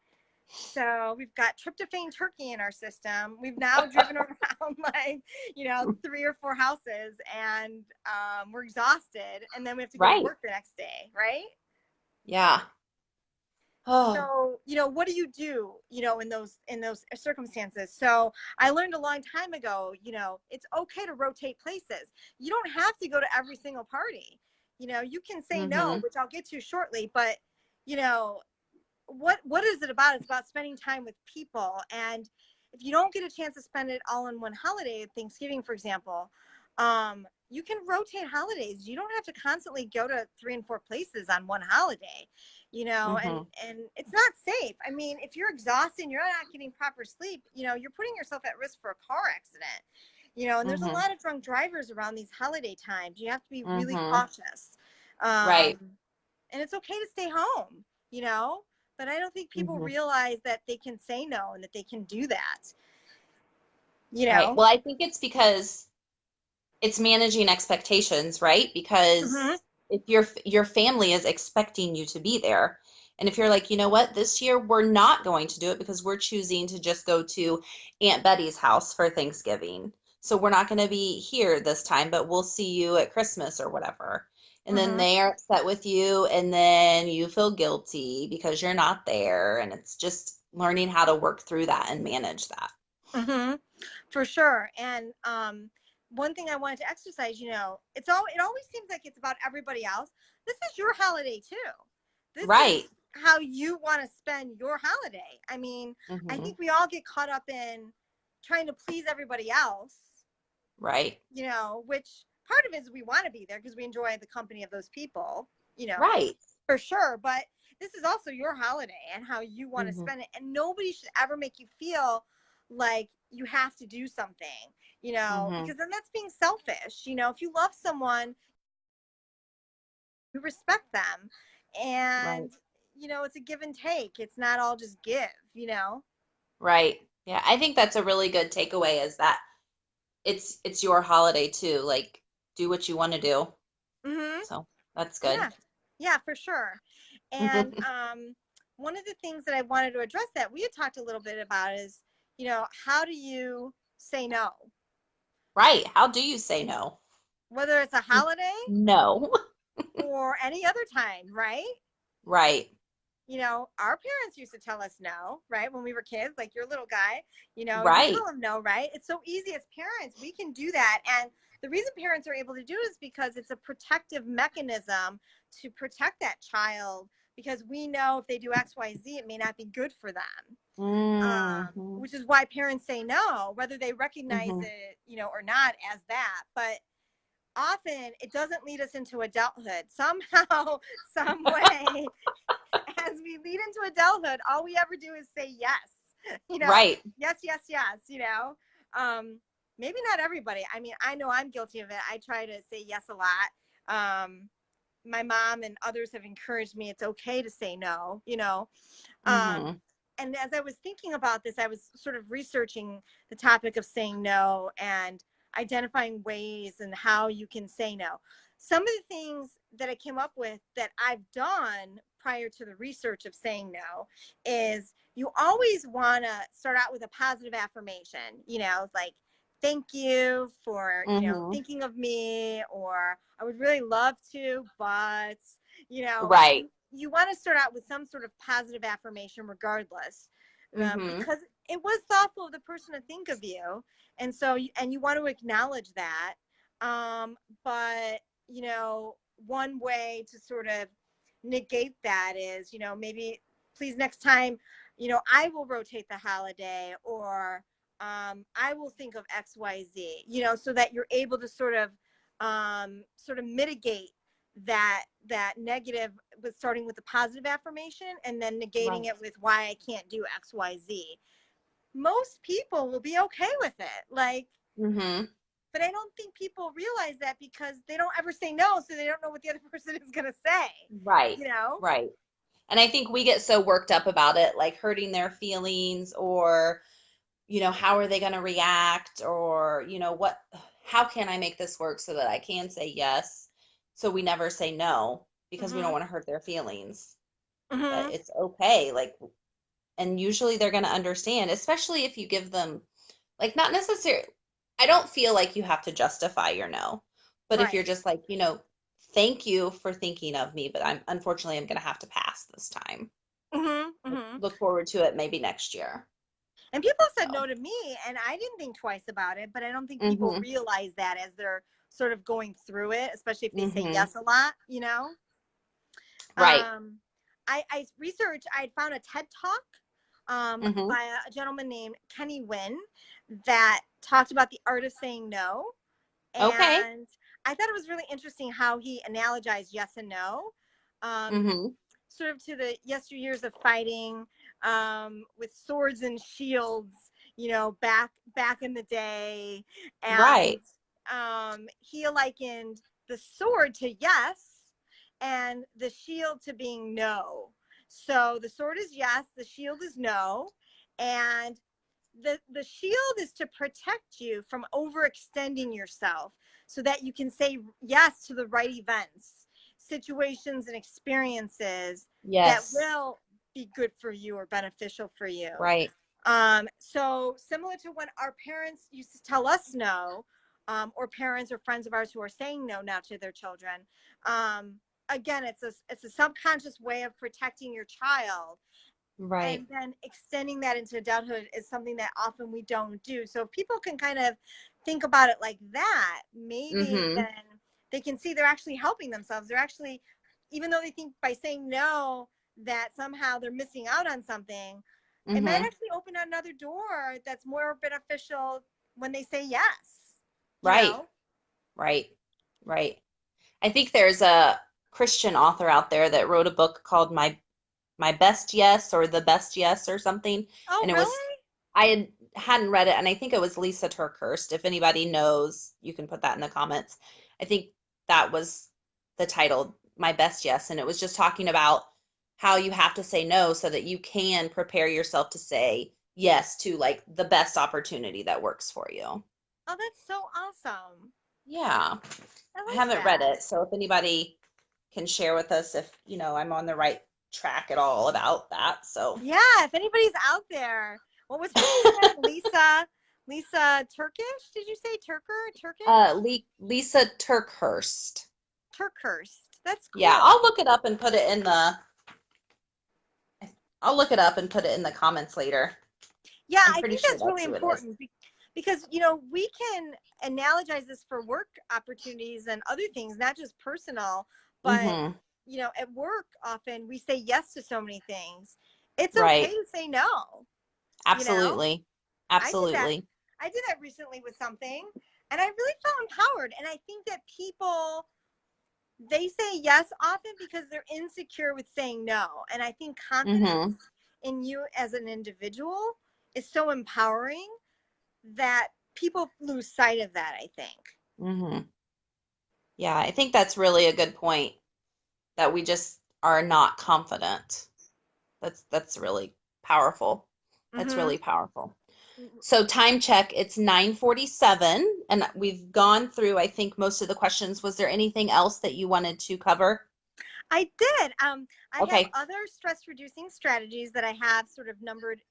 So we've got tryptophan turkey in our system. We've now driven around like, 3 or 4 houses and we're exhausted. And then we have to go to Right. work the next day, right? Yeah. Oh. So, what do you do, in those circumstances? So I learned a long time ago, it's okay to rotate places. You don't have to go to every single party. You can say no, Mm-hmm. which I'll get to shortly, but you know, what is it about? It's about spending time with people. And if you don't get a chance to spend it all in one holiday, Thanksgiving, for example, you can rotate holidays. You don't have to constantly go to 3 and 4 places on one holiday, and Mm-hmm. it's not safe. I mean, if you're exhausted and you're not getting proper sleep, you're putting yourself at risk for a car accident. And there's a Mm-hmm. lot of drunk drivers around these holiday times. You have to be really Mm-hmm. cautious. Right. And it's okay to stay home, but I don't think people Mm-hmm. realize that they can say no and that they can do that, Right. Well, I think it's because it's managing expectations, right? Hmm. Because if your family is expecting you to be there, and if you're like, you know what, this year we're not going to do it because we're choosing to just go to Aunt Betty's house for Thanksgiving. So we're not going to be here this time, but we'll see you at Christmas or whatever. And then Hmm. they are upset with you, and then you feel guilty because you're not there. And it's just learning how to work through that and manage that. Hmm. For sure. And one thing I wanted to exercise, it always seems like it's about everybody else, this is your holiday too. This is Right. how you want to spend your holiday. I mean, I Hmm. think we all get caught up in trying to please everybody else, Right. which part of it is we want to be there because we enjoy the company of those people, Right. for sure. But this is also your holiday and how you want to Hmm. spend it. And nobody should ever make you feel like you have to do something, Hmm. because then that's being selfish. If you love someone, you respect them. Right. And, it's a give and take. It's not all just give. Right. Yeah, I think that's a really good takeaway is that it's your holiday too. Like, do what you want to do. Hmm. So that's good. Yeah. Yeah, for sure. And one of the things that I wanted to address that we had talked a little bit about is, how do you say no? Right. How do you say no? Whether it's a holiday No. or any other time, right? Right. Our parents used to tell us no, right? When we were kids, like your little guy, you Right. tell him no, right? It's so easy as parents. We can do that. And the reason parents are able to do it is because it's a protective mechanism to protect that child, because we know if they do X, Y, Z, it may not be good for them. Hmm. Which is why parents say no, whether they recognize Hmm. it, or not as that. But often it doesn't lead us into adulthood. Somehow, some way, as we lead into adulthood, all we ever do is say yes, Right. yes, yes, yes, maybe not everybody. I mean, I know I'm guilty of it. I try to say yes a lot. My mom and others have encouraged me it's okay to say no. Um, Hmm. and as I was thinking about this, I was sort of researching the topic of saying no and identifying ways and how you can say no. Some of the things that I came up with that I've done prior to the research of saying no is you always want to start out with a positive affirmation, like, thank you for, Hmm. thinking of me, or I would really love to, but, you know, Right. you, you want to start out with some sort of positive affirmation regardless, Hmm. because it was thoughtful of the person to think of you. And so, and you want to acknowledge that. But, one way to sort of negate that is, maybe please next time, I will rotate the holiday, or I will think of XYZ, so that you're able to sort of mitigate that negative with starting with the positive affirmation and then negating Right. it with why I can't do XYZ. Most people will be okay with it. Like, Hmm. but I don't think people realize that because they don't ever say no, so they don't know what the other person is going to say, Right. you know? Right. And I think we get so worked up about it, like hurting their feelings or, how are they going to react or, how can I make this work so that I can say yes? So we never say no because we don't Mhm. want to hurt their feelings. But Mhm. it's okay. Like, and usually they're going to understand, especially if you give them, like, not necessarily, I don't feel like you have to justify your no. But if you're Right. just like, thank you for thinking of me, but I'm going to have to pass this time. Mhm. Mhm. Look forward to it maybe next year. And people said So, no to me, and I didn't think twice about it, but I don't think people mhm. realize that as they're sort of going through it, especially if they say Mhm. yes a lot. Right. I researched, I found a TED talk Mhm. by a gentleman named Kenny Wynn that talked about the art of saying no. Okay. And I thought it was really interesting how he analogized yes and no, um, Mhm. sort of to the yesteryears of fighting with swords and shields, back in the day. And Right. he likened the sword to yes and the shield to being no. So the sword is yes, the shield is no. And the shield is to protect you from overextending yourself so that you can say yes to the right events, situations, and experiences that Yes. will be good for you or beneficial for you. Right. So similar to when our parents used to tell us no, or parents or friends of ours who are saying no now to their children. Again, it's a subconscious way of protecting your child, Right. and then extending that into adulthood is something that often we don't do. So if people can kind of think about it like that, maybe Mhm. then they can see they're actually helping themselves. They're actually even though they think by saying no that somehow they're missing out on something, it might Mm-hmm. actually open another door that's more beneficial when they say yes, you Right. know? Right. Right. I think there's a Christian author out there that wrote a book called My Best Yes or The Best Yes or something. Oh, And it was, really? hadn't read it, and I think it was Lisa Turkhurst. If anybody knows, you can put that in the comments. I think that was the title, My Best Yes, and it was just talking about how you have to say no so that you can prepare yourself to say yes to like the best opportunity that works for you. Oh, that's so awesome. Yeah. I I like haven't read that. it, so if anybody can share with us if, I'm on the right track at all about that. So, Yeah, if anybody's out there, what was her name again? Lisa Turkish? Did you say Turkish? Lisa Turkhurst. Turkhurst. That's Yeah, cool. I'll look it up and put it in the comments later. Yeah, I'm I pretty think sure that's really that's who it is. important because, we can analogize this for work opportunities and other things, not just personal, but, Mm-hmm. at work, often we say yes to so many things. It's okay Right. to say no, you know? Absolutely. I did that. Absolutely. I did that recently with something, and I really felt empowered. And I think that people, they say yes often because they're insecure with saying no. And I think confidence Mm-hmm. in you as an individual is so empowering that people lose sight of that, I think. Mm-hmm. Yeah, I think that's really a good point that we just are not confident. That's really powerful. That's Mm-hmm. really powerful. So time check, it's 9:47 and we've gone through I think most of the questions. Was there anything else that you wanted to cover? I did. I have Okay. other stress reducing strategies that I have sort of numbered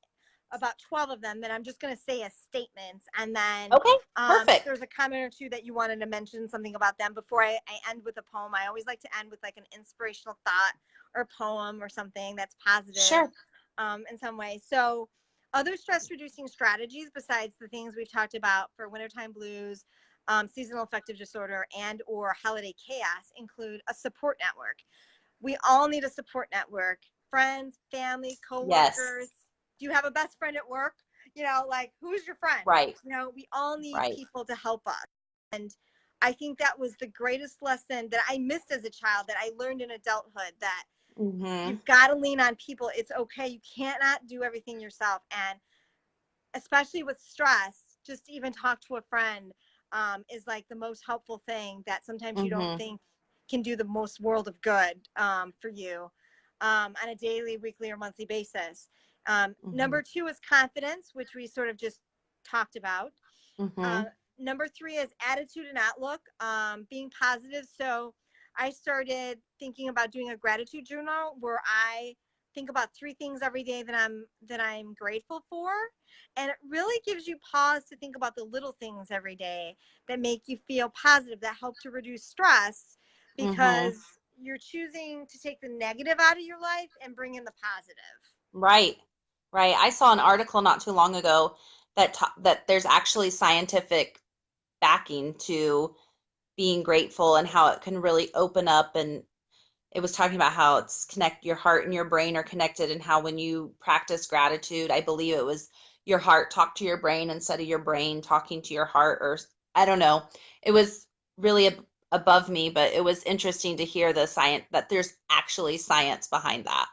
about 12 of them that I'm just going to say as statements. And then Okay. if Perfect. there's a comment or two that you wanted to mention something about them before I end with a poem, I always like to end with like an inspirational thought or poem or something that's positive Sure. in some way. So other stress reducing strategies besides the things we've talked about for wintertime blues, seasonal affective disorder, and or holiday chaos include a support network. We all need a support network, friends, family, Yes. coworkers. Do you have a best friend at work? Like, who's your friend? Right. We all need Right. people to help us. And I think that was the greatest lesson that I missed as a child that I learned in adulthood, that Mm-hmm. you've got to lean on people. It's okay. You cannot do everything yourself. And especially with stress, just to even talk to a friend is like the most helpful thing that sometimes you don't Mm-hmm. think can do the most world of good for you on a daily, weekly, or monthly basis. Mm-hmm. Number two is confidence, which we sort of just talked about. Mm-hmm. Uh, Number three is attitude and outlook, being positive. So I started thinking about doing a gratitude journal where I think about three things every day that I'm grateful for, and it really gives you pause to think about the little things every day that make you feel positive, that help to reduce stress, Mm-hmm. because you're choosing to take the negative out of your life and bring in the positive. Right. Right. I saw an article not too long ago that there's actually scientific backing to being grateful and how it can really open up, and it was talking about how it's connect your heart and your brain are connected, and how when you practice gratitude, I believe it was your heart talk to your brain instead of your brain talking to your heart, or I don't know. It was really above me, but it was interesting to hear the science that there's actually science behind that.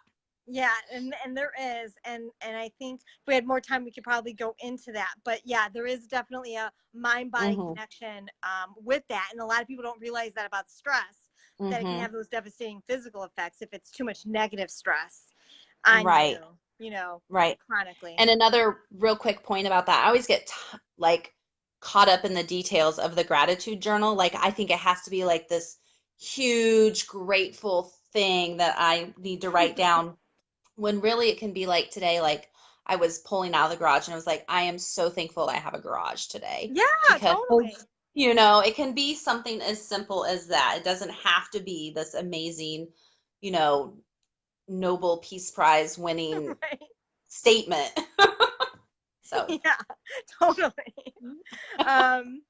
Yeah, and there is, and I think if we had more time, we could probably go into that. But yeah, there is definitely a mind-body Mhm. connection with that, and a lot of people don't realize that about stress, that it can Mhm. have those devastating physical effects if it's too much negative stress on you, Right. you know, Right. chronically. And another real quick point about that, I always get like caught up in the details of the gratitude journal. Like I think it has to be like this huge grateful thing that I need to write down, when really it can be like today, like I was pulling out of the garage and I was like, I am so thankful I have a garage today, Yeah, because totally. it can be something as simple as that. It doesn't have to be this amazing, you know, Nobel Peace Prize winning Right. statement. So, Yeah, totally. Um,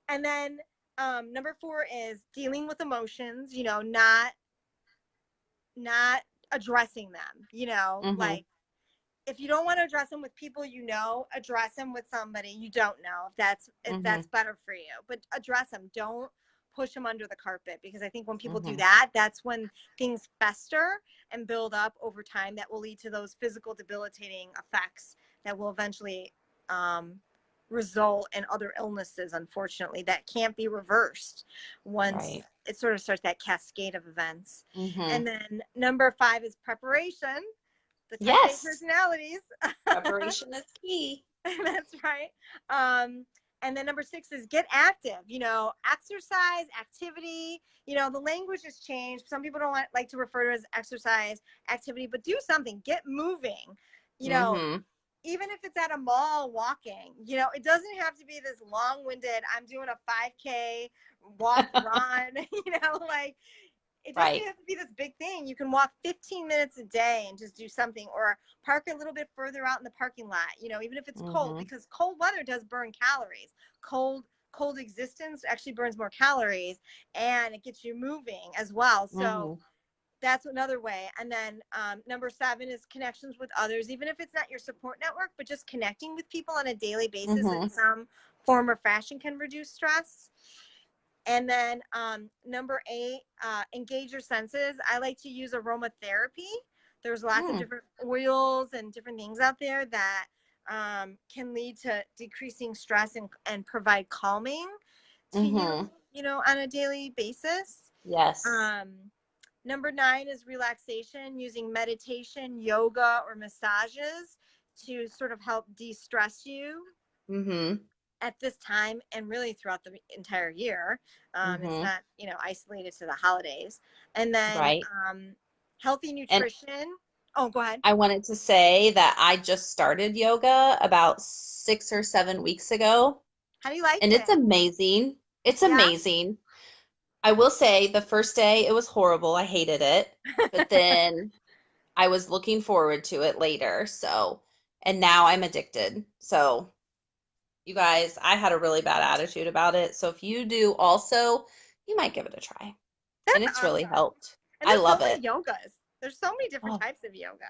and then number four is dealing with emotions, not not addressing them, Mm-hmm. like if you don't want to address them with people, address them with somebody you don't know, if Mm-hmm. that's better for you. But address them. Don't push them under the carpet, because I think when people do Mm-hmm. that, that's when things fester and build up over time, that will lead to those physical debilitating effects that will eventually um, result in other illnesses, unfortunately, that can't be reversed once Right. it sort of starts that cascade of events. Mm-hmm. And then number 5 is preparation, the type A Yes. personalities. Preparation is key. That's right. Um, and then number 6 is get active, exercise, activity. The language has changed. Some people don't like to refer to it as exercise, activity, but do something, get moving, you know, Mm-hmm. even if it's at a mall walking, it doesn't have to be this long-winded, I'm doing a 5K walk, run, like it doesn't Right. have to be this big thing. You can walk 15 minutes a day and just do something, or park a little bit further out in the parking lot, even if it's cold, Mm-hmm. because cold weather does burn calories. Cold existence actually burns more calories, and it gets you moving as well. So Mm-hmm. that's another way. And then number 7 is connections with others, even if it's not your support network, but just connecting with people on a daily basis in Mm-hmm. some form or fashion can reduce stress. And then number 8, engage your senses. I like to use aromatherapy. There's lots of Mm. different oils and different things out there that can lead to decreasing stress and provide calming to Mm-hmm. you, on a daily basis. Yes. Um, Number 9 is relaxation, using meditation, yoga, or massages to sort of help de-stress you Mm-hmm. at this time, and really throughout the entire year. It's Mm-hmm. not, isolated to the holidays. And then Right. healthy And nutrition. Oh, go ahead. I wanted to say that I just started yoga about 6 or 7 weeks ago, How do you like and it's it? amazing. It's Yeah. amazing. I will say the first day it was horrible. I hated it. But then I was looking forward to it later. So, and now I'm addicted. So, you guys, I had a really bad attitude about it. So, if you do also, you might give it a try. And That's it's really awesome. helped. And I there's so love many it. yogas. There's so many different Oh, types of yoga.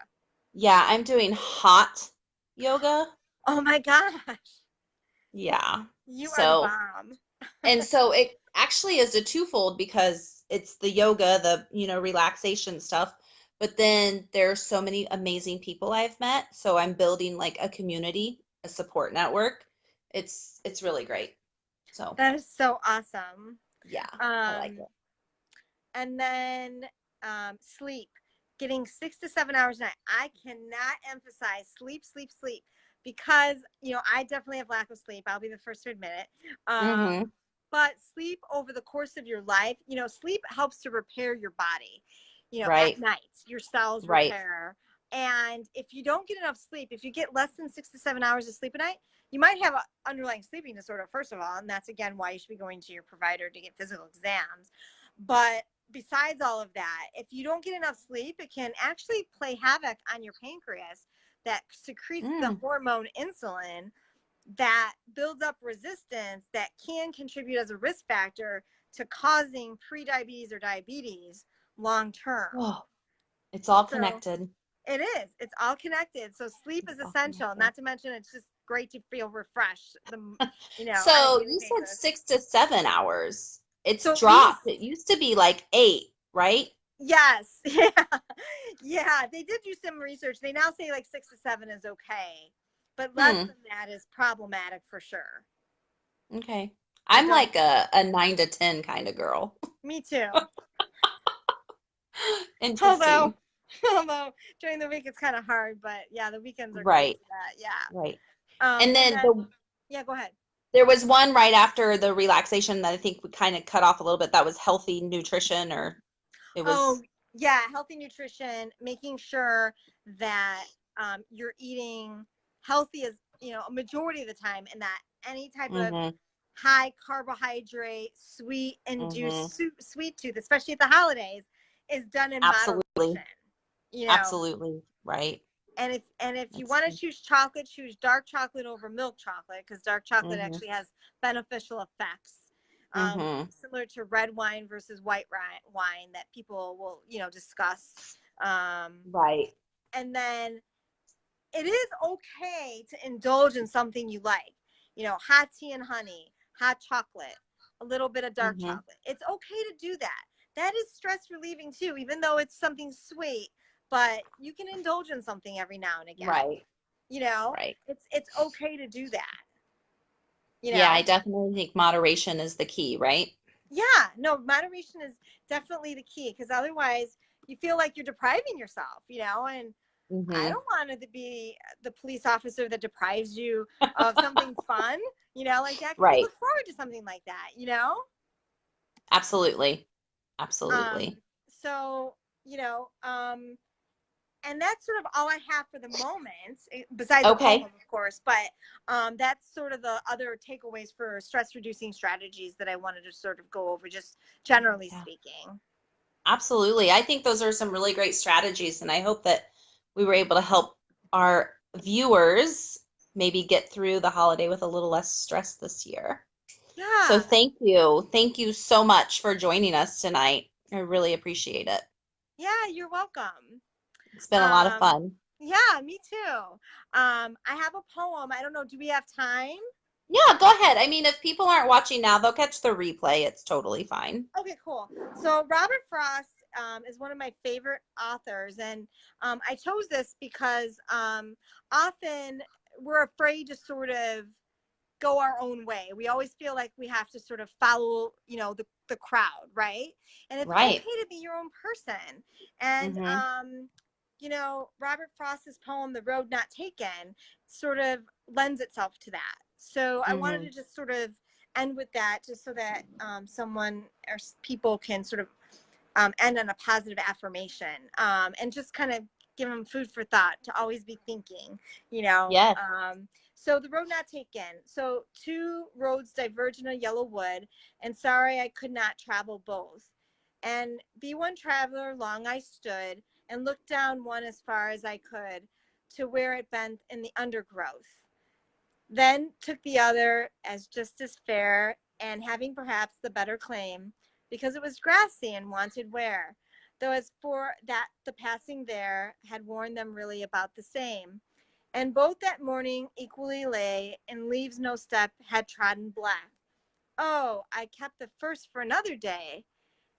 yeah, I'm doing hot yoga. Oh my gosh. Yeah. You are the So, bomb. and so it actually is a twofold because it's the yoga, relaxation stuff, but then there's so many amazing people I've met. So I'm building like a community, a support network. It's really great. So, That is so awesome. yeah, I like Um, it. and then sleep, getting 6 to 7 hours a night. I cannot emphasize sleep, sleep, sleep, because I definitely have lack of sleep. I'll be the first to admit it. Mm-hmm. But sleep over the course of your life, sleep helps to repair your body, at Right. night, your cells Right. repair. And if you don't get enough sleep, if you get less than 6 to 7 hours of sleep a night, you might have an underlying sleeping disorder, first of all. And that's, again, why you should be going to your provider to get physical exams. But besides all of that, if you don't get enough sleep, it can actually play havoc on your pancreas that secretes the Mm. hormone insulin, that builds up resistance, that can contribute as a risk factor to causing prediabetes or diabetes long term. Whoa, it's all So connected. it is. It's all connected. So sleep It's is all essential. connected. Not to mention, it's just great to feel refreshed. On a So daily you said basis. 6 to 7 hours. It's So at least, dropped. It used to be like 8, right? yes, yeah, yeah. They did do some research. They now say like 6 to 7 is okay, but less Hmm. than that is problematic for sure. Okay. I I'm don't. like a 9 to 10 kind of girl. Me too. Although, Interesting. although during the week it's kind of hard, but yeah, the weekends are great Right. for that. Yeah. Right. And And then then yeah, go ahead. there was one right after the relaxation that I think we kind of cut off a little bit. That was healthy nutrition, or it Oh was. yeah, healthy nutrition, making sure that you're eating healthy as a majority of the time, and that any type of Mm-hmm. high carbohydrate, sweet Mm-hmm. induced sweet tooth, especially at the holidays, is done in Absolutely. moderation. You know, Absolutely. Right. and if you That's want to true. choose chocolate, choose dark chocolate over milk chocolate, because dark chocolate Mm-hmm. actually has beneficial effects, Mm-hmm. similar to red wine versus white wine that people will discuss. Right. And then it is okay to indulge in something you like, hot tea and honey, hot chocolate, a little bit of dark Mm-hmm. chocolate. It's okay to do that. That is stress relieving too, even though it's something sweet, but you can indulge in something every now and again. Right. You know, Right. it's okay to do that, you Yeah, I know? definitely think moderation is the key, right? Yeah, no, moderation is definitely the key because otherwise you feel like you're depriving yourself, and I Mm-hmm. don't want to be the police officer that deprives you of something fun, like that, because you Right. look forward to something like that. Absolutely. Um, Absolutely. so, you know, and that's sort of all I have for the moment, besides the poem, Okay. of course. But that's sort of the other takeaways for stress reducing strategies that I wanted to sort of go over, just generally Yeah. speaking. Absolutely. I think those are some really great strategies, and I hope that we were able to help our viewers maybe get through the holiday with a little less stress this year. So Yeah. thank you. Thank you so much for joining us tonight. I really appreciate it. Yeah, you're welcome. It's been a lot of Um, fun. yeah, me too. I have a poem. I don't know. Do we have time? Yeah, go ahead. I mean, if people aren't watching now, they'll catch the replay. It's totally fine. Okay, cool. So Robert Frost is one of my favorite authors, and I chose this because often we're afraid to sort of go our own way. We always feel like we have to sort of follow, the crowd, right? And it's Right. okay to be your own person. And Mm-hmm. Robert Frost's poem "The Road Not Taken" sort of lends itself to that. So I wanted Mm-hmm. to just sort of end with that, just so that someone or people can sort of end on a positive affirmation, and just kind of give them food for thought to always be thinking, you know. Yes. So the road not taken. So two roads diverge in a yellow wood, and sorry I could not travel both. And be one traveler long I stood, and looked down one as far as I could, to where it bent in the undergrowth. Then took the other as just as fair, and having perhaps the better claim, because it was grassy and wanted wear, though as for that the passing there had worn them really about the same. And both that morning equally lay, and leaves no step had trodden black. Oh, I kept the first for another day,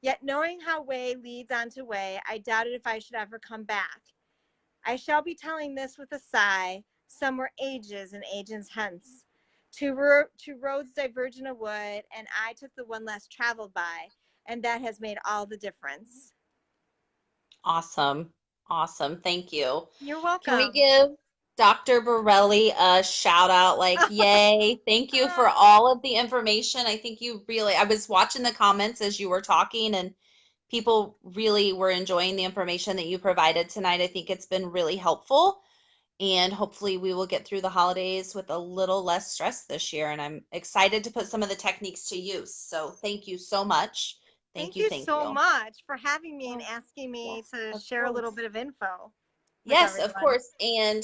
yet knowing how way leads on to way, I doubted if I should ever come back. I shall be telling this with a sigh, some were ages and ages hence. Two roads diverge in a wood, and I took the one less traveled by, and that has made all the difference. Awesome. Awesome. Thank you. You're Can we welcome. give Dr. Borelli a shout out? Like, yay. Thank you for all of the information. I think I was watching the comments as you were talking, and people really were enjoying the information that you provided tonight. I think it's been really helpful. And hopefully, we will get through the holidays with a little less stress this year. And I'm excited to put some of the techniques to use. So, thank you so much. Thank Thank you. you Thank so you. much for having me and Oh, asking me yes, to of share a little course. bit of info with Yes, of everyone. course. And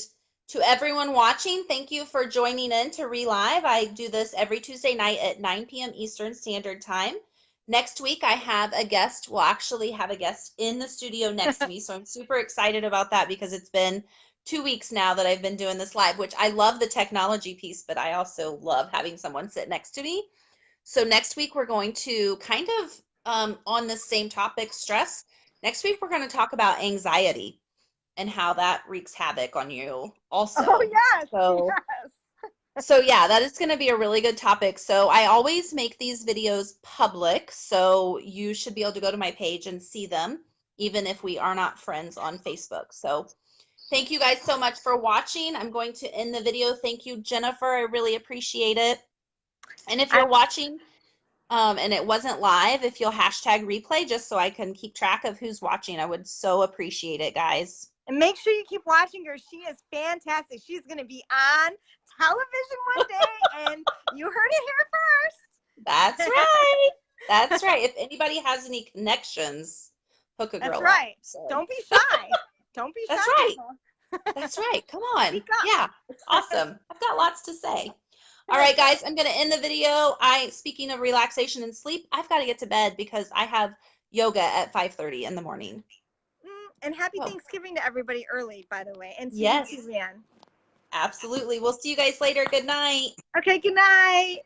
to everyone watching, thank you for joining in to Relive. I do this every Tuesday night at 9 p.m. Eastern Standard Time. Next week, I have a guest. We'll actually have a guest in the studio next to me. So I'm super excited about that because it's been 2 weeks now that I've been doing this live, which I love the technology piece, but I also love having someone sit next to me. So next week, we're going to kind of on the same topic, stress. Next week, we're going to talk about anxiety and how that wreaks havoc on you Oh, also. yes, So, yes. so yeah, that is going to be a really good topic. So I always make these videos public, so you should be able to go to my page and see them, even if we are not friends on Facebook. So thank you guys so much for watching. I'm going to end the video. Thank you, Jennifer. I really appreciate it. And if I, you're watching and it wasn't live, if you'll hashtag replay just so I can keep track of who's watching, I would so appreciate it, guys. and make sure you keep watching her. She is fantastic. She's going to be on television one day, and you heard it That's here right. That's first. right. If anybody has any connections, hook a That's girl up. right. So Don't be shy. Don't be that's shy, right. people. That's right. Come on. Speak Yeah, it's awesome. I've got lots to say. All right, guys, I'm going to end the video. Speaking of relaxation and sleep, I've got to get to bed because I have yoga at 5:30 in the morning. up. And happy Oh, Thanksgiving to everybody early, by the way. And to you, yes, Suzanne. absolutely. We'll see you guys later. Good night. Okay, good night.